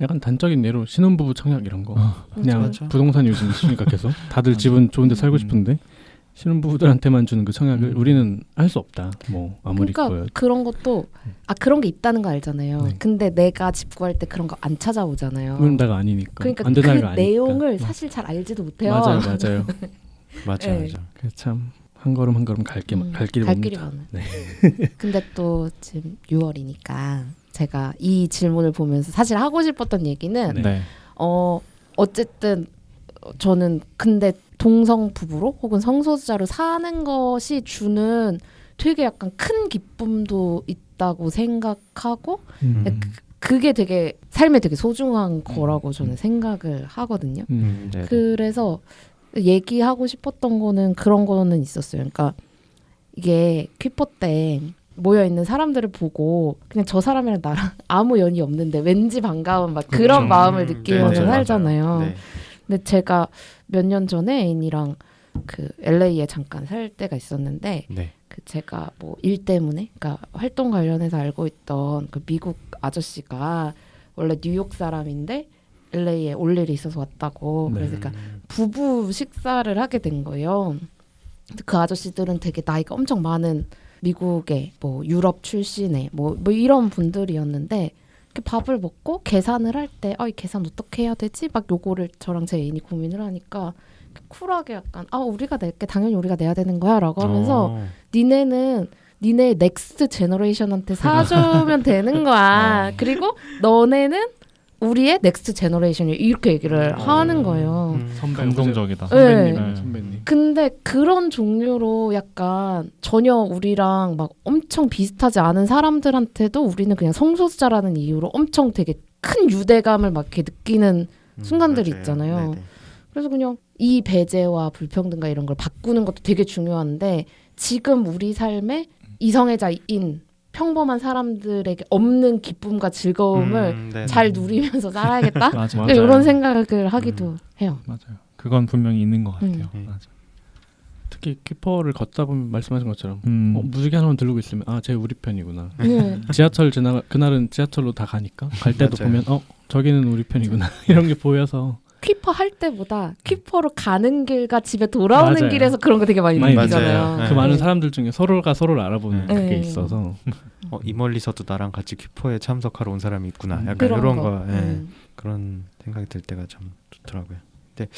약간 단적인 예로 신혼부부 청약 이런 거 그냥 맞아. 부동산 요즘 있으니까 계속 다들 집은 좋은데 살고 싶은데 신혼부부들한테만 주는 그 청약을 우리는 할 수 없다. 뭐 아무리 그러니까 그런 것도 그런 게 있다는 거 알잖아요. 네. 근데 내가 집 구할 때 그런 거 안 찾아오잖아요. 그런 데가 아니니까. 그러니까 안 그 되는 데가 아니니까. 내용을 사실 잘 알지도 못해요. 맞아요. 맞아. 네. 그래서 참 한 걸음 한 걸음 갈 길이 멉니다. 많아요. 네. 근데 또 지금 6월이니까 제가 이 질문을 보면서 사실 하고 싶었던 얘기는 네. 어쨌든 저는 근데 동성 부부로 혹은 성소수자로 사는 것이 주는 되게 약간 큰 기쁨도 있다고 생각하고 그게 되게 삶에 되게 소중한 거라고 저는 생각을 하거든요. 네. 그래서 얘기하고 싶었던 거는 그런 거는 있었어요. 그러니까 이게 퀴퍼 때 모여 있는 사람들을 보고 그냥 저 사람이랑 나랑 아무 연이 없는데 왠지 반가운 막 그런 마음을 느끼면서 네, 살잖아요. 네. 근데 제가 몇 년 전에 애인이랑 그 LA에 잠깐 살 때가 있었는데 네. 그 제가 뭐 일 때문에 그러니까 활동 관련해서 알고 있던 그 미국 아저씨가 원래 뉴욕 사람인데 LA에 올 일이 있어서 왔다고. 그래서 그러니까 부부 식사를 하게 된 거예요. 근데 그 아저씨들은 되게 나이가 엄청 많은 미국의 뭐 유럽 출신의 뭐 이런 분들이었는데 이렇게 밥을 먹고 계산을 할 때 이 계산 어떻게 해야 되지? 막 요거를 저랑 제 애인이 고민을 하니까 쿨하게 약간 우리가 낼게 당연히 우리가 내야 되는 거야 라고 하면서 니네는 니네 넥스트 제너레이션한테 사주면 되는 거야. 그리고 너네는 우리의 넥스트 제너레이션이 이렇게 얘기를 하는 거예요. 감동적이다. 네. 선배님. 근데 그런 종류로 약간 전혀 우리랑 막 엄청 비슷하지 않은 사람들한테도 우리는 그냥 성소수자라는 이유로 엄청 되게 큰 유대감을 막 이렇게 느끼는 순간들이 맞아요. 있잖아요. 네네. 그래서 그냥 이 배제와 불평등과 이런 걸 바꾸는 것도 되게 중요한데 지금 우리 삶에 이성애자인 평범한 사람들에게 없는 기쁨과 즐거움을 네네. 잘 누리면서 살아야겠다. 맞아. 맞아요. 이런 생각을 하기도 해요. 맞아요. 그건 분명히 있는 것 같아요. 맞아. 특히 키퍼를 걷다 보면 말씀하신 것처럼 음. 무지개 하나만 들고 있으면 쟤 우리 편이구나. 네. 지하철 그날은 지하철로 다 가니까 갈 때도 맞아요. 보면 저기는 우리 편이구나 이런 게 보여서 퀴퍼 할 때보다 퀴퍼로 가는 길과 집에 돌아오는 맞아요. 길에서 그런 거 되게 많이 많이 느끼잖아요. 맞아요. 그 많은 네. 사람들 중에 서로가 서로를 알아보는 네. 그게 네. 있어서 이 멀리서도 나랑 같이 퀴퍼에 참석하러 온 사람이 있구나. 약간 그런 이런 거. 거. 예. 그런 생각이 들 때가 참 좋더라고요. 근데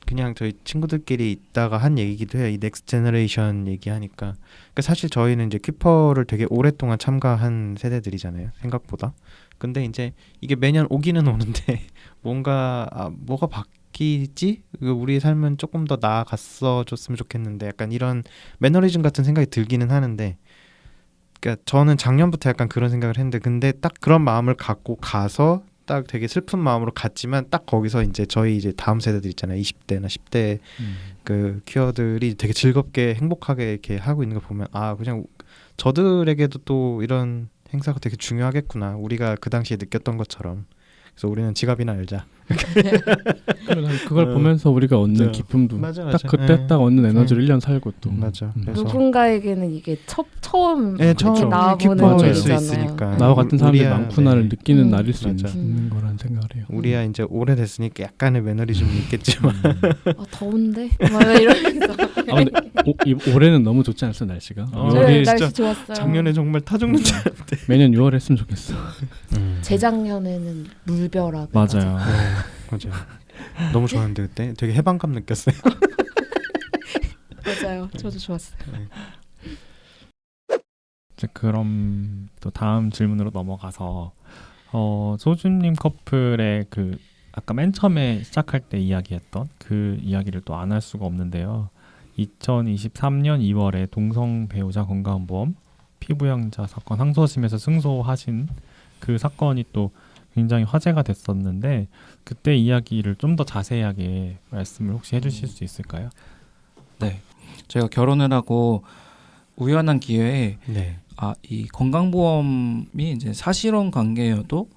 그냥 저희 친구들끼리 있다가 한 얘기기도 해요. 이 넥스트 제너레이션 얘기하니까. 그러니까 사실 저희는 이제 퀴퍼를 되게 오랫동안 참가한 세대들이잖아요. 생각보다. 근데 이제 이게 매년 오기는 오는데 뭐가 바뀌지? 우리의 삶은 조금 더 나아갔어 줬으면 좋겠는데 약간 이런 매너리즘 같은 생각이 들기는 하는데 그러니까 저는 작년부터 약간 그런 생각을 했는데 근데 딱 그런 마음을 갖고 가서 딱 되게 슬픈 마음으로 갔지만 딱 거기서 저희 다음 세대들 있잖아요. 20대나 10대 그 퀴어들이 되게 즐겁게 행복하게 이렇게 하고 있는 거 보면 그냥 저들에게도 또 이런 행사가 되게 중요하겠구나. 우리가 그 당시에 느꼈던 것처럼. 그래서 우리는 지갑이나 열자. 그걸 보면서 우리가 얻는 네. 기쁨도 맞아. 딱 그때 딱 얻는 에너지를 1년 살고 또 맞아. 그래서 누군가에게는 이게 처음 네, 이렇게 처음 나와보는 키퍼일 수 일이잖아요. 있으니까. 나와 같은 사람들이 우리야, 많구나를 네. 느끼는 날일 수 맞아. 있는 거라는 생각을 해요. 우리야 이제 오래됐으니까 약간의 매너리즘이 있겠지만 더운데? 막 이러면서 근데 올해는 너무 좋지 않았어 날씨가. 네, 6월이 날씨 좋았어요. 작년에 정말 타 죽는 줄 알았는데. 매년 6월 했으면 좋겠어. 재작년에는 물벼락 맞아요. 맞아요. 너무 좋았는데 그때 되게 해방감 느꼈어요. 맞아요. 저도 좋았어요. 이제 그럼 또 다음 질문으로 넘어가서 소주님 커플의 그 아까 맨 처음에 시작할 때 이야기했던 그 이야기를 또 안 할 수가 없는데요. 2023년 2월에 동성 배우자 건강보험 피부양자 사건 항소심에서 승소하신 그 사건이 또 굉장히 화제가 됐었는데 그때 이야기를 좀 더 자세하게 말씀을 혹시 해주실 수 있을까요? 네, 제가 결혼을 하고 우연한 기회에 네. 이 건강보험이 이제 사실혼 관계여도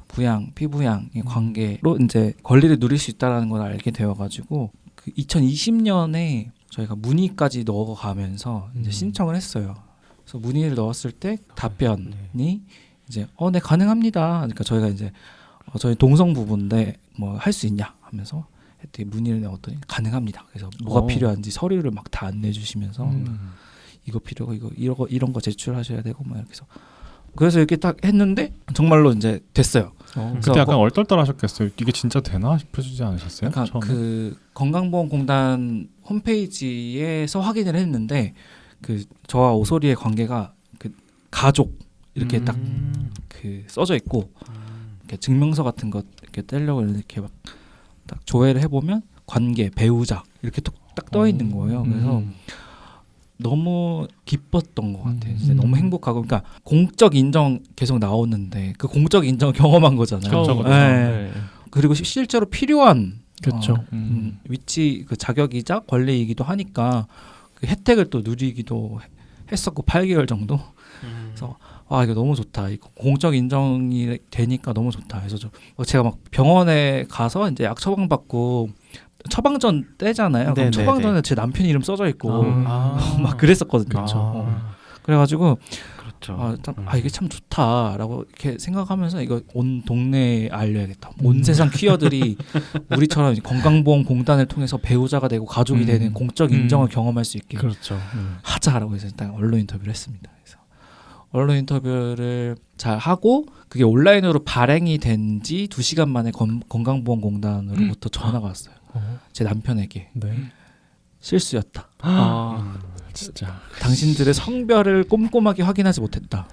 피부양의 관계로 이제 권리를 누릴 수 있다는 걸 알게 되어가지고 그 2020년에 저희가 문의까지 넣어가면서 이제 신청을 했어요. 그래서 문의를 넣었을 때 답변이 이제 네 가능합니다. 그러니까 저희가 이제 저희 동성 부부인데 뭐 할 수 있냐 하면서 했더니 문의를 넣었더니 가능합니다. 그래서 뭐가 필요한지 서류를 막 다 안내해 주시면서 이거 필요하고 이런 거 제출하셔야 되고 막 이렇게 해서 그래서 이렇게 딱 했는데 정말로 이제 됐어요. 그때 약간 얼떨떨하셨겠어요. 이게 진짜 되나 싶으시지 않으셨어요? 약간 처음에? 그 건강보험공단 홈페이지에서 확인을 했는데 그 저와 오소리의 관계가 그 가족 이렇게 딱 그 써져 있고 이렇게 증명서 같은 것 이렇게 떼려고 이렇게 막 딱 조회를 해보면 관계 배우자 이렇게 딱 떠 있는 거예요. 그래서 너무 기뻤던 것 같아요. 진짜 너무 행복하고, 그러니까 공적 인정 계속 나오는데 그 공적 인정 경험한 거잖아요. 그쵸. 네. 그리고 실제로 필요한 그렇죠. 위치 그 자격이자 권리이기도 하니까 그 혜택을 또 누리기도 했었고 8개월 정도. 그래서 이거 너무 좋다. 이거 공적 인정이 되니까 너무 좋다. 그래서 제가 막 병원에 가서 이제 약 처방 받고 처방전 떼잖아요. 그럼 처방전에 제 남편 이름 써져 있고 막 그랬었거든요. 그래가지고 그렇죠. 이게 참 좋다라고 이렇게 생각하면서 이거 온 동네에 알려야겠다. 온 세상 퀴어들이 우리처럼 건강보험공단을 통해서 배우자가 되고 가족이 되는 공적 인정을 경험할 수 있게 그렇죠. 하자라고 해서 일단 언론 인터뷰를 했습니다. 그래서 언론 인터뷰를 잘 하고 그게 온라인으로 발행이 된 지 2시간 만에 건강보험공단으로부터 전화가 왔어요. 제 남편에게. 네. 실수였다. 진짜. 당신들의 성별을 꼼꼼하게 확인하지 못했다.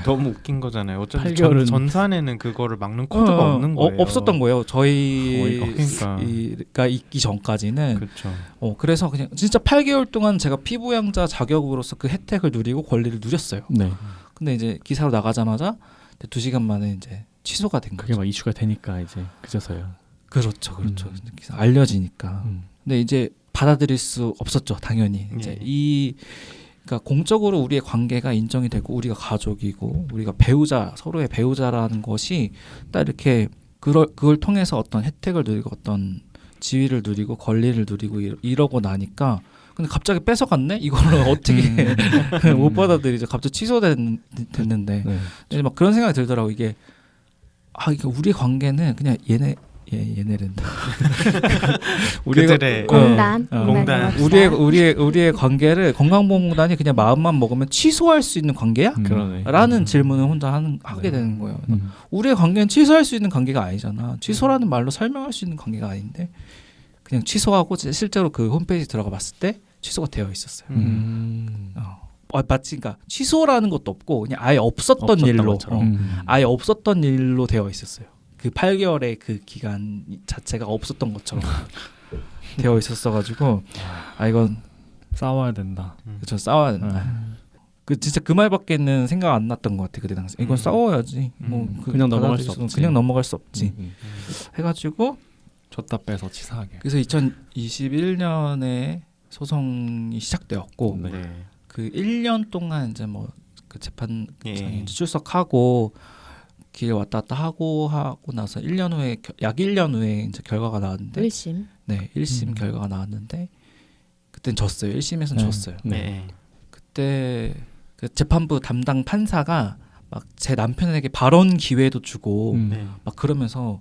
너무 웃긴 거잖아요. 어차피 8개월은 전산에는 그거를 막는 코드가 없는 거예요. 없었던 거예요. 저희가 그러니까. 있기 전까지는. 그렇죠. 그래서 그냥 진짜 8개월 동안 제가 피부양자 자격으로서 그 혜택을 누리고 권리를 누렸어요. 네. 근데 이제 기사로 나가자마자 2시간 만에 이제 취소가 된 거죠. 그게 막 이슈가 되니까 이제 그제서요. 그렇죠. 기사 알려지니까. 근데 이제 받아들일 수 없었죠. 당연히. 이제 그러니까 공적으로 우리의 관계가 인정이 되고 우리가 가족이고 우리가 배우자 서로의 배우자라는 것이 딱 이렇게 그걸 통해서 어떤 혜택을 누리고 어떤 지위를 누리고 권리를 누리고 이러고 나니까 근데 갑자기 뺏어갔네? 이거를 어떻게 못 받아들이죠. 갑자기 취소됐는데 이제 막 그런 생각이 들더라고. 이게 이게 우리 관계는 그냥 얘네랜다. 그들의 공단. 우리의 관계를 건강보험공단이 그냥 마음만 먹으면 취소할 수 있는 관계야? 그러네. 라는 질문을 혼자 하게 되는 거예요. 우리의 관계는 취소할 수 있는 관계가 아니잖아. 취소라는 말로 설명할 수 있는 관계가 아닌데 그냥 취소하고 실제로 그 홈페이지 들어가 봤을 때 취소가 되어 있었어요. 마치 그러니까 취소라는 것도 없고 그냥 아예 없었던 일로 아예 없었던 일로 되어 있었어요. 그 8개월의 그 기간 자체가 없었던 것처럼 되어 있었어가지고 이건 싸워야 된다. 그렇죠. 싸워야 된다. 그 진짜 그 말밖에는 생각 안 났던 것 같아 그때 당시. 이건 싸워야지. 그냥 넘어갈 수 없지. 그냥 넘어갈 수 없지. 해가지고 줬다 빼서 치사하게. 그래서 2021년에 소송이 시작되었고 그 1년 동안 이제 뭐 그 재판장에 출석하고 길 왔다 갔다 하고 나서 1년 후에 약 1년 후에 이제 결과가 나왔는데 1심. 네, 1심 결과가 나왔는데 그땐 졌어요. 1심에서는 졌어요. 그때 그 재판부 담당 판사가 막 제 남편에게 발언 기회도 주고 막 그러면서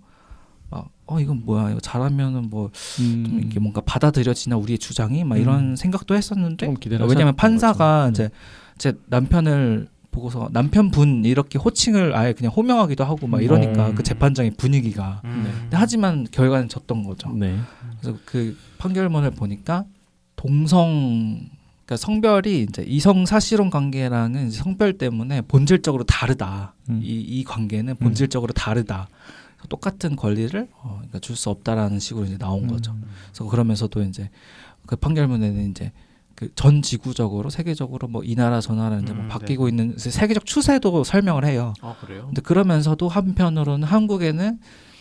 막 이건 뭐야? 이거 잘하면은 뭐 좀 이렇게 뭔가 받아들여지나 우리의 주장이 막 이런 생각도 했었는데 왜냐면 판사가 이제 제 남편을 보고서 남편분 이렇게 호칭을 아예 그냥 호명하기도 하고 막 이러니까 그 재판장의 분위기가 근데 하지만 결과는 졌던 거죠. 그래서 그 판결문을 보니까 그러니까 성별이 이제 이성 사실혼 관계랑은 이제 성별 때문에 본질적으로 다르다. 이 관계는 본질적으로 다르다. 똑같은 권리를 그러니까 줄 수 없다라는 식으로 이제 나온 거죠. 그래서 그러면서도 이제 그 판결문에는 이제 그 전 지구적으로 세계적으로 뭐 이 나라 저 나라 이제 뭐 바뀌고 있는 세계적 추세도 설명을 해요. 그래요? 근데 그러면서도 한편으로는 한국에는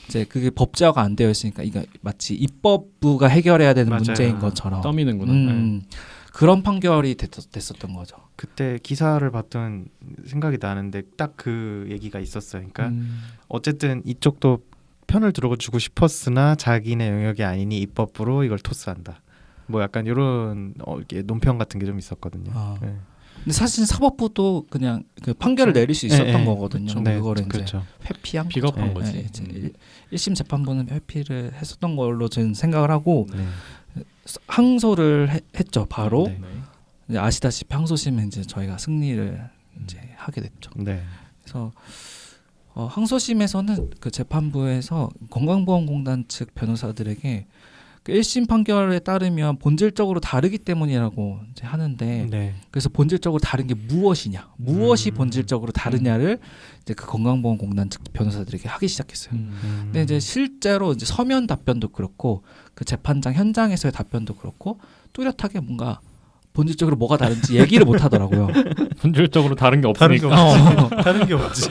이제 그게 법제화가 안 되어 있으니까 이게 마치 입법부가 해결해야 되는 문제인 것처럼 떠미는구나. 그런 판결이 됐었던 거죠. 그때 기사를 봤던 생각이 나는데 딱 그 얘기가 있었어요. 그러니까 어쨌든 이쪽도 편을 들어주고 싶었으나 자기네 영역이 아니니 입법부로 이걸 토스한다. 뭐 약간 이런 논평 같은 게 좀 있었거든요. 근데 사실 사법부도 그냥 그 판결을 내릴 수 있었던 거거든요. 그거를 이제 회피한 비겁한 거지. 1심 재판부는 회피를 했었던 걸로 저는 생각을 하고 항소를 했죠. 바로 이제 아시다시피 항소심은 이제 저희가 승리를 이제 하게 됐죠. 그래서 항소심에서는 그 재판부에서 건강보험공단 측 변호사들에게 그 1심 판결에 따르면 본질적으로 다르기 때문이라고 이제 하는데 그래서 본질적으로 다른 게 무엇이냐, 무엇이 본질적으로 다르냐를 이제 그 건강보험공단 측 변호사들에게 하기 시작했어요. 근데 이제 실제로 이제 서면 답변도 그렇고 그 재판장 현장에서의 답변도 그렇고 뚜렷하게 뭔가 본질적으로 뭐가 다른지 얘기를 못 하더라고요. 본질적으로 다른 게 없으니까. 다른 게 없지.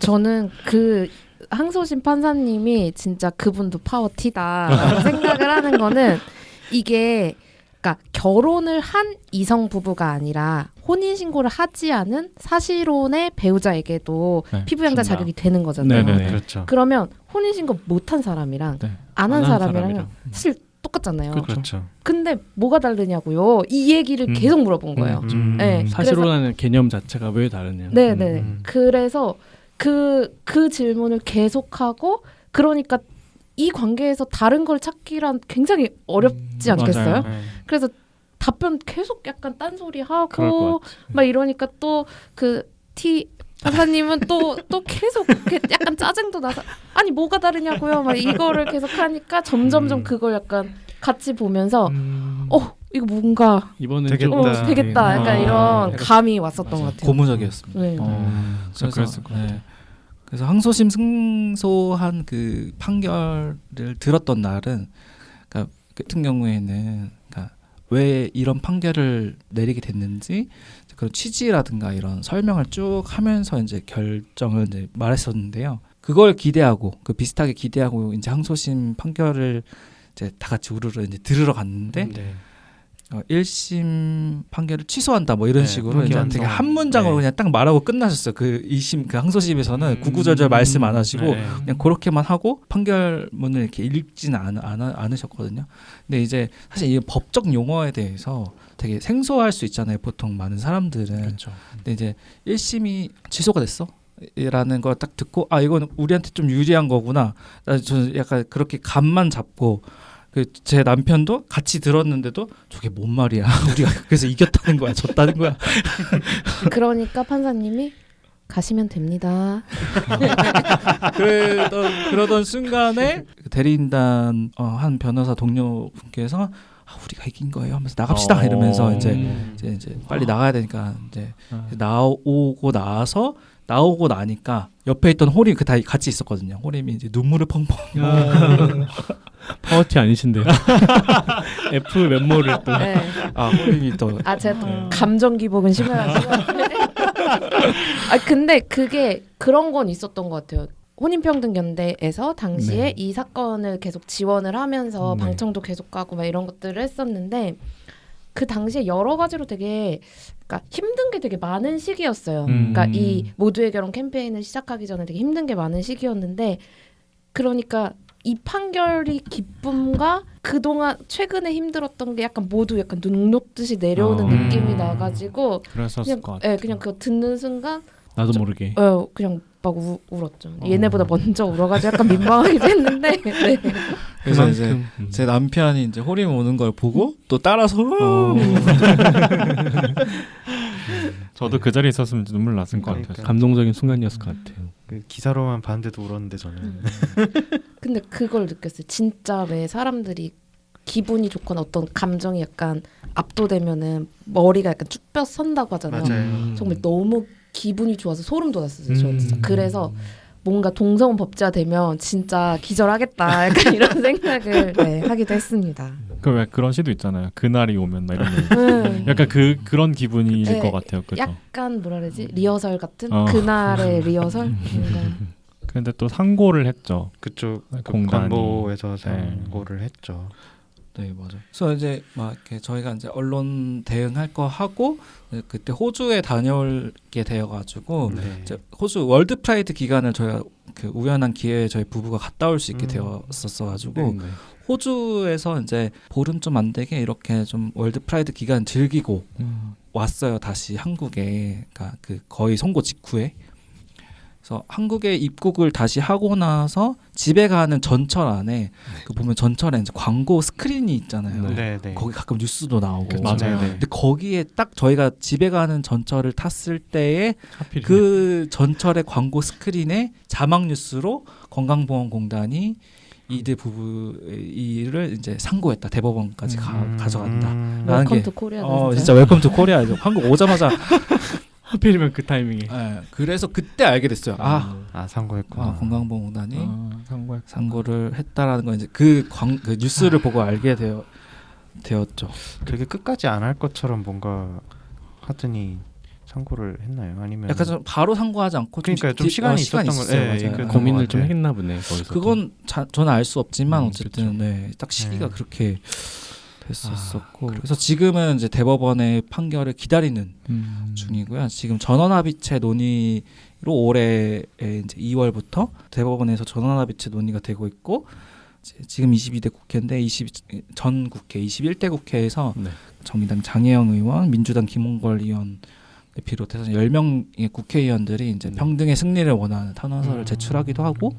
저는 그 항소심 판사님이 진짜 그분도 파워티다라고 생각을 하는 거는 이게 그러니까 결혼을 한 이성 부부가 아니라 혼인 신고를 하지 않은 사실혼의 배우자에게도 피부양자 자격이 되는 거잖아요. 그렇죠. 그러면 혼인 신고 못한 사람이랑 안 한 사람이랑 사실 똑같잖아요. 그렇죠. 근데 뭐가 다르냐고요. 이 얘기를 계속 물어본 거예요. 네, 사실혼하는 개념 자체가 왜 다르냐. 네네. 그래서 그 질문을 계속하고 그러니까 이 관계에서 다른 걸 찾기란 굉장히 어렵지 않겠어요? 맞아요. 그래서 답변 계속 약간 딴소리 그럴 하고 것 같아. 막 이러니까 또 그 판사님은 또 계속 이렇게 약간 짜증도 나서 아니 뭐가 다르냐고요. 막 이거를 계속 하니까 점점점 그걸 약간 같이 보면서 이거 뭔가 이번엔 되겠다. 되겠다. 약간 이런 감이 왔었던 것 같아요. 고무적이었습니다. 네. 그랬을 것 같아요. 그래서 항소심 승소한 그 판결을 들었던 날은, 그러니까 같은 경우에는 그러니까 왜 이런 판결을 내리게 됐는지 그런 취지라든가 이런 설명을 쭉 하면서 이제 결정을 이제 말했었는데요. 그걸 기대하고 그 비슷하게 기대하고 이제 항소심 판결을 이제 다 같이 우르르 이제 들으러 갔는데 1심 판결을 취소한다 뭐 이런 식으로 이제 되게 한 문장으로 그냥 딱 말하고 끝나셨어요. 그 2심 그 항소심에서는 구구절절 말씀 안 하시고 그냥 그렇게만 하고 판결문을 이렇게 읽지는 않으셨거든요. 근데 이제 사실 이 법적 용어에 대해서 되게 생소할 수 있잖아요. 보통 많은 사람들은. 그렇죠. 근데 이제 1심이 취소가 됐어. 라는 걸 딱 듣고 이건 우리한테 좀 유리한 거구나. 저는 약간 그렇게 감만 잡고 제 남편도 같이 들었는데도 저게 뭔 말이야. 우리가 그래서 이겼다는 거야, 졌다는 거야. 그러니까 판사님이 가시면 됩니다. 그러던 순간에 대리인단 한 변호사 동료분께서 우리가 이긴 거예요 하면서 나갑시다 이러면서 이제 빨리 나가야 되니까 이제 나오고 나니까 옆에 있던 호림 다 같이 있었거든요. 호림이 이제 눈물을 펑펑. 파워티 아니신데요. F 멤버를 또. 네. 호림이 또. 제가 또 감정 기복은 심해가지고. 근데 그게 그런 건 있었던 것 같아요. 혼인평등연대에서 당시에 이 사건을 계속 지원을 하면서 방청도 계속 가고 막 이런 것들을 했었는데 그 당시에 여러 가지로 되게 그러니까 힘든 게 되게 많은 시기였어요. 그러니까 이 모두의 결혼 캠페인을 시작하기 전에 되게 힘든 게 많은 시기였는데 그러니까 이 판결이 기쁨과 그동안 최근에 힘들었던 게 약간 모두 약간 눈 녹듯이 내려오는 느낌이 나가지고 그랬었을 것 같아요. 그냥 그거 듣는 순간 나도 모르게 그냥 막 울었죠. 얘네보다 먼저 울어가지고 약간 민망하기도 했는데. 네. 그래서 이제 제 남편이 이제 호림 오는 걸 보고 또 따라서 저도 그 자리에 있었으면 눈물 났을 것 같아요. 감동적인 순간이었을 것 같아요. 그 기사로만 봤는데도 울었는데 저는. 근데 그걸 느꼈어요. 진짜 왜 사람들이 기분이 좋거나 어떤 감정이 약간 압도되면은 머리가 약간 쭉 뼈 선다고 하잖아요. 맞아요. 정말 너무 기분이 좋아서 소름 돋았어요. 저 진짜. 그래서 뭔가 동성혼 법제화 되면 진짜 기절하겠다. 약간 이런 생각을 하기도 했습니다. 왜 그런 시도 있잖아요. 그날이 오면 막 이런 약간 그런 기분이실 것 같아요. 그죠? 약간 뭐라 그러지? 리허설 같은 그날의 리허설. 근데 또 상고를 했죠. 그쪽 공단이. 관보에서 상고를 했죠. 네, 맞아요. 그래서 이제 막 이렇게 저희가 이제 언론 대응할 거 하고 그때 호주에 다녀올게 되어가지고 이제 호주 월드 프라이드 기간을 저희가 그 우연한 기회에 저희 부부가 갔다 올 수 있게 되었었어가지고 호주에서 이제 보름 좀 안 되게 이렇게 좀 월드 프라이드 기간 즐기고 왔어요. 다시 한국에, 그러니까 그 거의 선고 직후에. 그래서 한국에 입국을 다시 하고 나서 집에 가는 전철 안에 그 보면 전철에 이제 광고 스크린이 있잖아요. 거기 가끔 뉴스도 나오고. 맞아요. 근데 거기에 딱 저희가 집에 가는 전철을 탔을 때에 그 전철의 광고 스크린에 자막 뉴스로 건강보험공단이 이들 부부를 이제 상고했다. 대법원까지 가져간다. 웰컴 투 코리아. 진짜 웰컴 투 코리아. 한국 오자마자 하필이면 그 타이밍에. 그래서 그때 알게 됐어요. 상고했구나. 건강보험공단이 상고를 했다라는 건 이제 그 뉴스를 보고 알게 되었죠. 되게 끝까지 안 할 것처럼 뭔가 하더니 상고를 했나요? 아니면 약간 좀 바로 상고하지 않고 좀 시간이 있었던 거. 고민을 좀 했나 보네. 그건 저는 알 수 없지만 어쨌든 딱 시기가 그렇게 됐었고 그래서 지금은 이제 대법원의 판결을 기다리는 중이고요. 지금 전원합의체 논의로 올해 이제 2월부터 대법원에서 전원합의체 논의가 되고 있고 지금 22대 국회인데 전 국회 21대 국회에서 네. 정의당 장혜영 의원, 민주당 김홍걸 의원 비롯해서 10명의 국회의원들이 이제 평등의 승리를 원하는 탄원서를 제출하기도 하고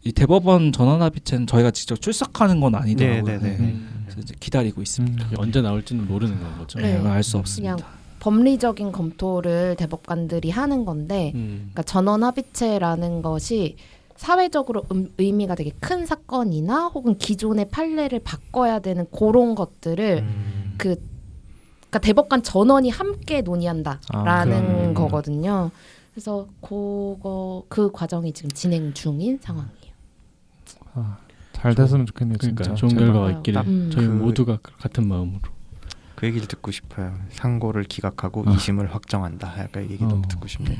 이 대법원 전원합의체는 저희가 직접 출석하는 건 아니더라고요. 그래서 이제 기다리고 있습니다. 그게 언제 나올지는 모르는 건 거죠. 네. 알 수 없습니다. 그냥 법리적인 검토를 대법관들이 하는 건데 그러니까 전원합의체라는 것이 사회적으로 의미가 되게 큰 사건이나 혹은 기존의 판례를 바꿔야 되는 그런 것들을 그러니까 대법관 전원이 함께 논의한다라는 거거든요. 그래서 그 과정이 지금 진행 중인 상황이에요. 잘 됐으면 좋겠네요. 그러니까 진짜. 좋은 결과가 있기를 저희 그- 모두가 같은 마음으로. 그 얘기를 듣고 싶어요. 상고를 기각하고 2심을 확정한다. 약간 이 얘기 너무 듣고 싶네요.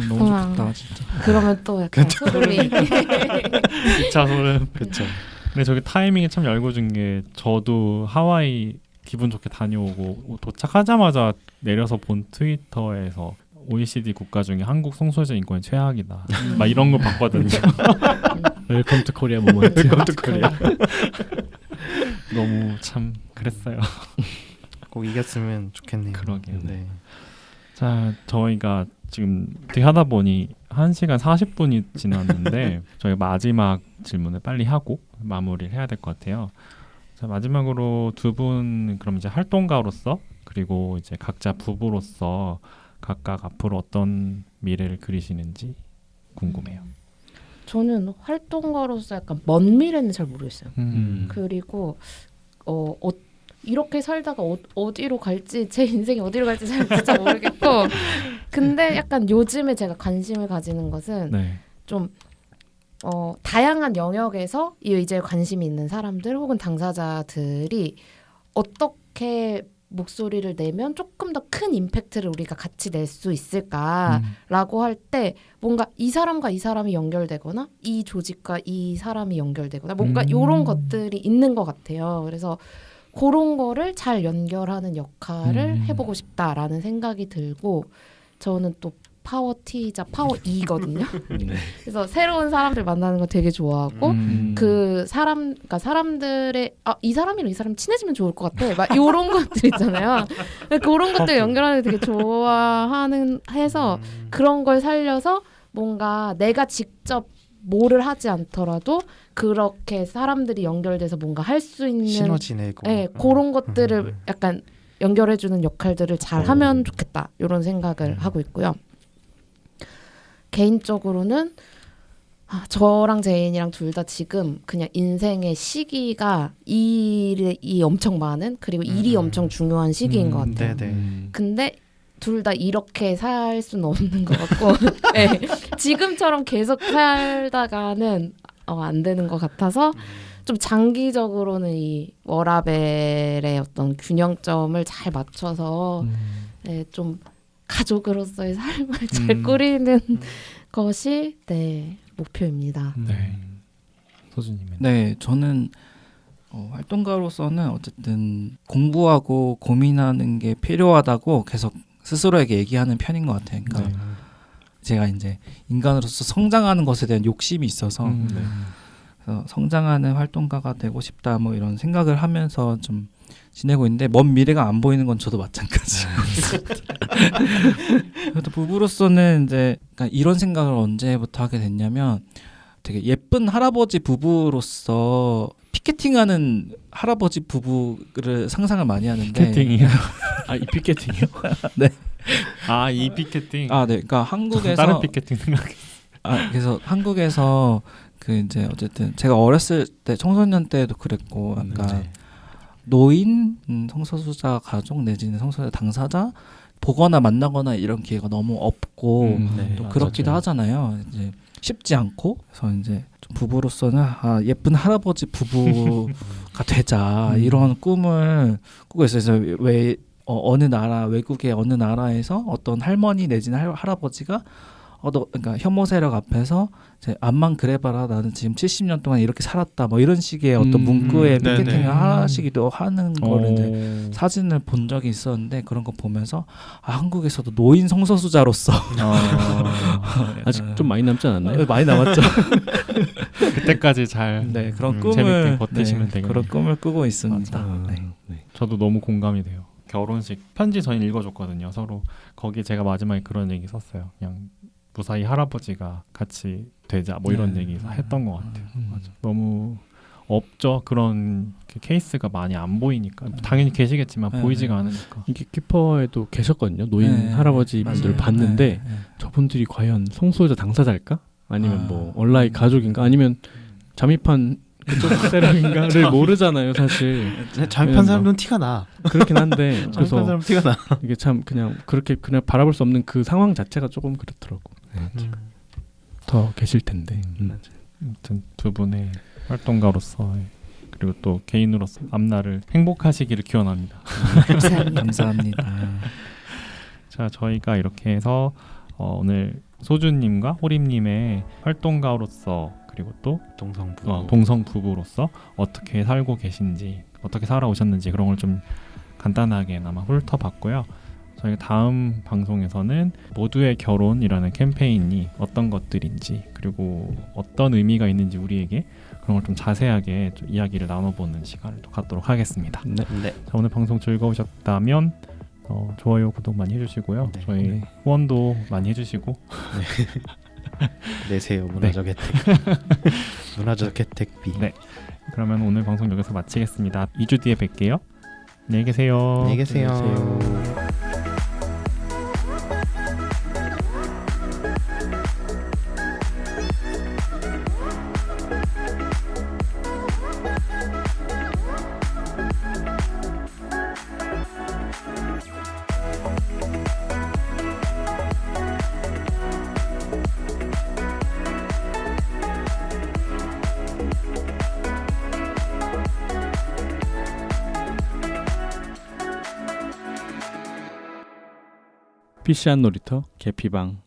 너무 좋겠다 진짜. 그러면 또 약간 소름이 2차 소름. 그렇죠. 근데 저기 타이밍이 참 열고준 게 저도 하와이 기분 좋게 다녀오고 도착하자마자 내려서 본 트위터에서 OECD 국가 중에 한국 성소유자 인권이 최악이다. 막 이런 거 봤거든요. 웰컴 투 코리아 모먼트. 웰컴 투 코리아. 너무 참 그랬어요. 꼭 이겼으면 좋겠네요. 그러게요. 네. 자, 저희가 지금 어떻게 하다 보니 1시간 40분이 지났는데 저희 마지막 질문을 빨리 하고 마무리를 해야 될 것 같아요. 자, 마지막으로 두 분 그럼 이제 활동가로서 그리고 이제 각자 부부로서 각각 앞으로 어떤 미래를 그리시는지 궁금해요. 저는 활동가로서 약간 먼 미래는 잘 모르겠어요. 그리고 이렇게 살다가 어디로 갈지 제 인생이 어디로 갈지 잘 진짜 모르겠고 근데 약간 요즘에 제가 관심을 가지는 것은 네. 좀 다양한 영역에서 이 의제에 관심이 있는 사람들 혹은 당사자들이 어떻게 목소리를 내면 조금 더 큰 임팩트를 우리가 같이 낼 수 있을까라고 할 때 뭔가 이 사람과 이 사람이 연결되거나 이 조직과 이 사람이 연결되거나 뭔가 이런 것들이 있는 것 같아요. 그래서 그런 거를 잘 연결하는 역할을 해보고 싶다라는 생각이 들고 저는 또 파워 T이자 파워 E거든요. 네. 그래서 새로운 사람들 만나는 거 되게 좋아하고 그 그러니까 사람들의 이 사람이랑 이 사람 친해지면 좋을 것 같아. 막 이런 것들 있잖아요. 그런 것들 연결하는 게 되게 좋아하는 해서 그런 걸 살려서 뭔가 내가 직접 뭐를 하지 않더라도 그렇게 사람들이 연결돼서 뭔가 할 수 있는 시너지 내고. 네, 그런 것들을 약간 연결해주는 역할들을 잘 하면 좋겠다 이런 생각을 하고 있고요. 개인적으로는 저랑 제인이랑 둘 다 지금 그냥 인생의 시기가 일이 엄청 많은 그리고 일이 엄청 중요한 시기인 것 같아요. 네네. 근데 둘 다 이렇게 살 수는 없는 것 같고 네, 지금처럼 계속 살다가는 안 되는 것 같아서 좀 장기적으로는 이 워라벨의 어떤 균형점을 잘 맞춰서 네, 좀 가족으로서의 삶을 잘 꾸리는 것이 목표입니다. 네. 소주님은 네, 저는 활동가로서는 어쨌든 공부하고 고민하는 게 필요하다고 계속 스스로에게 얘기하는 편인 것 같아요. 그러니까 제가 이제 인간으로서 성장하는 것에 대한 욕심이 있어서 그래서 성장하는 활동가가 되고 싶다 뭐 이런 생각을 하면서 좀 지내고 있는데 먼 미래가 안 보이는 건 저도 마찬가지예요. 그래도 부부로서는 이제 그러니까 이런 생각을 언제부터 하게 됐냐면 되게 예쁜 할아버지 부부로서 피켓팅하는 할아버지 부부를 상상을 많이 하는데 피켓팅이요? 이 피켓팅이요? 네. 이 피켓팅. 네. 그러니까 한국에서 다른 피켓팅 생각해. 그래서 한국에서 그 이제 어쨌든 제가 어렸을 때 청소년 때도 그랬고 약간 노인, 성소수자 가족 내지는 성소수자 당사자 보거나 만나거나 이런 기회가 너무 없고 또 그렇기도 하잖아요. 이제 쉽지 않고 그래서 이제 좀 부부로서는 예쁜 할아버지 부부가 되자 이런 꿈을 꾸고 있어요. 그래서 왜 어느 나라 외국의 어느 나라에서 어떤 할머니 내지는 할아버지가 너 그러니까 혐오 세력 앞에서 이제 암만 그래봐라 나는 지금 70년 동안 이렇게 살았다 뭐 이런 식의 어떤 문구에 네네. 피켓팅을 하시기도 하는 거를 이제 오. 사진을 본 적이 있었는데 그런 거 보면서 한국에서도 노인 성소수자로서 아직 좀 많이 남지 않았나요? 많이 남았죠. 그때까지 잘 네 그런 재밌게 꿈을 버티시면 되겠네요. 그런 꿈을 꾸고 있습니다. 아, 네. 네. 저도 너무 공감이 돼요. 결혼식 편지 저희 읽어줬거든요. 서로 거기 제가 마지막에 그런 얘기 썼어요. 그냥 무사히 할아버지가 같이 되자 뭐 이런 네. 얘기 했던 것 같아요. 음. 맞아. 너무 없죠. 그런 케이스가 많이 안 보이니까 당연히 계시겠지만 네. 보이지가 않으니까. 이게 키퍼에도 계셨거든요. 노인 네. 할아버지분들 맞아요. 봤는데 네, 네. 저분들이 과연 성소유자 당사자일까? 아니면 아. 뭐 온라인 가족인가? 아니면 잠입한 그쪽 세력인가를 모르잖아요, 사실. 잠입한 사람은 티가 나. 그렇긴 한데 잠입한 그래서 사람 티가 나. 이게 참 그냥 그렇게 그냥 바라볼 수 없는 그 상황 자체가 조금 그렇더라고. 네. 더 계실 텐데. 아무튼 두 분의 활동가로서 그리고 또 개인으로서 앞날을 행복하시기를 기원합니다. 감사합니다. 감사합니다. 자, 저희가 이렇게 해서 오늘 소주님과 호림님의 활동가로서 그리고 또 동성부. 동성 부부로서 어떻게 살고 계신지 어떻게 살아오셨는지 그런 걸 좀 간단하게나마 훑어봤고요. 저희가 다음 방송에서는 모두의 결혼이라는 캠페인이 어떤 것들인지 그리고 어떤 의미가 있는지 우리에게 그런 걸 좀 자세하게 좀 이야기를 나눠보는 시간을 또 갖도록 하겠습니다. 네. 네. 자, 오늘 방송 즐거우셨다면 좋아요, 구독 많이 해주시고요. 네. 저희 네. 후원도 많이 해주시고 내세요 문화적 혜택. 문화적 혜택비. 네. 그러면 오늘 방송 여기서 마치겠습니다. 2주 뒤에 뵐게요. 안녕히 계세요. 안녕히 계세요. 안녕히 계세요. PC한 놀이터 개피방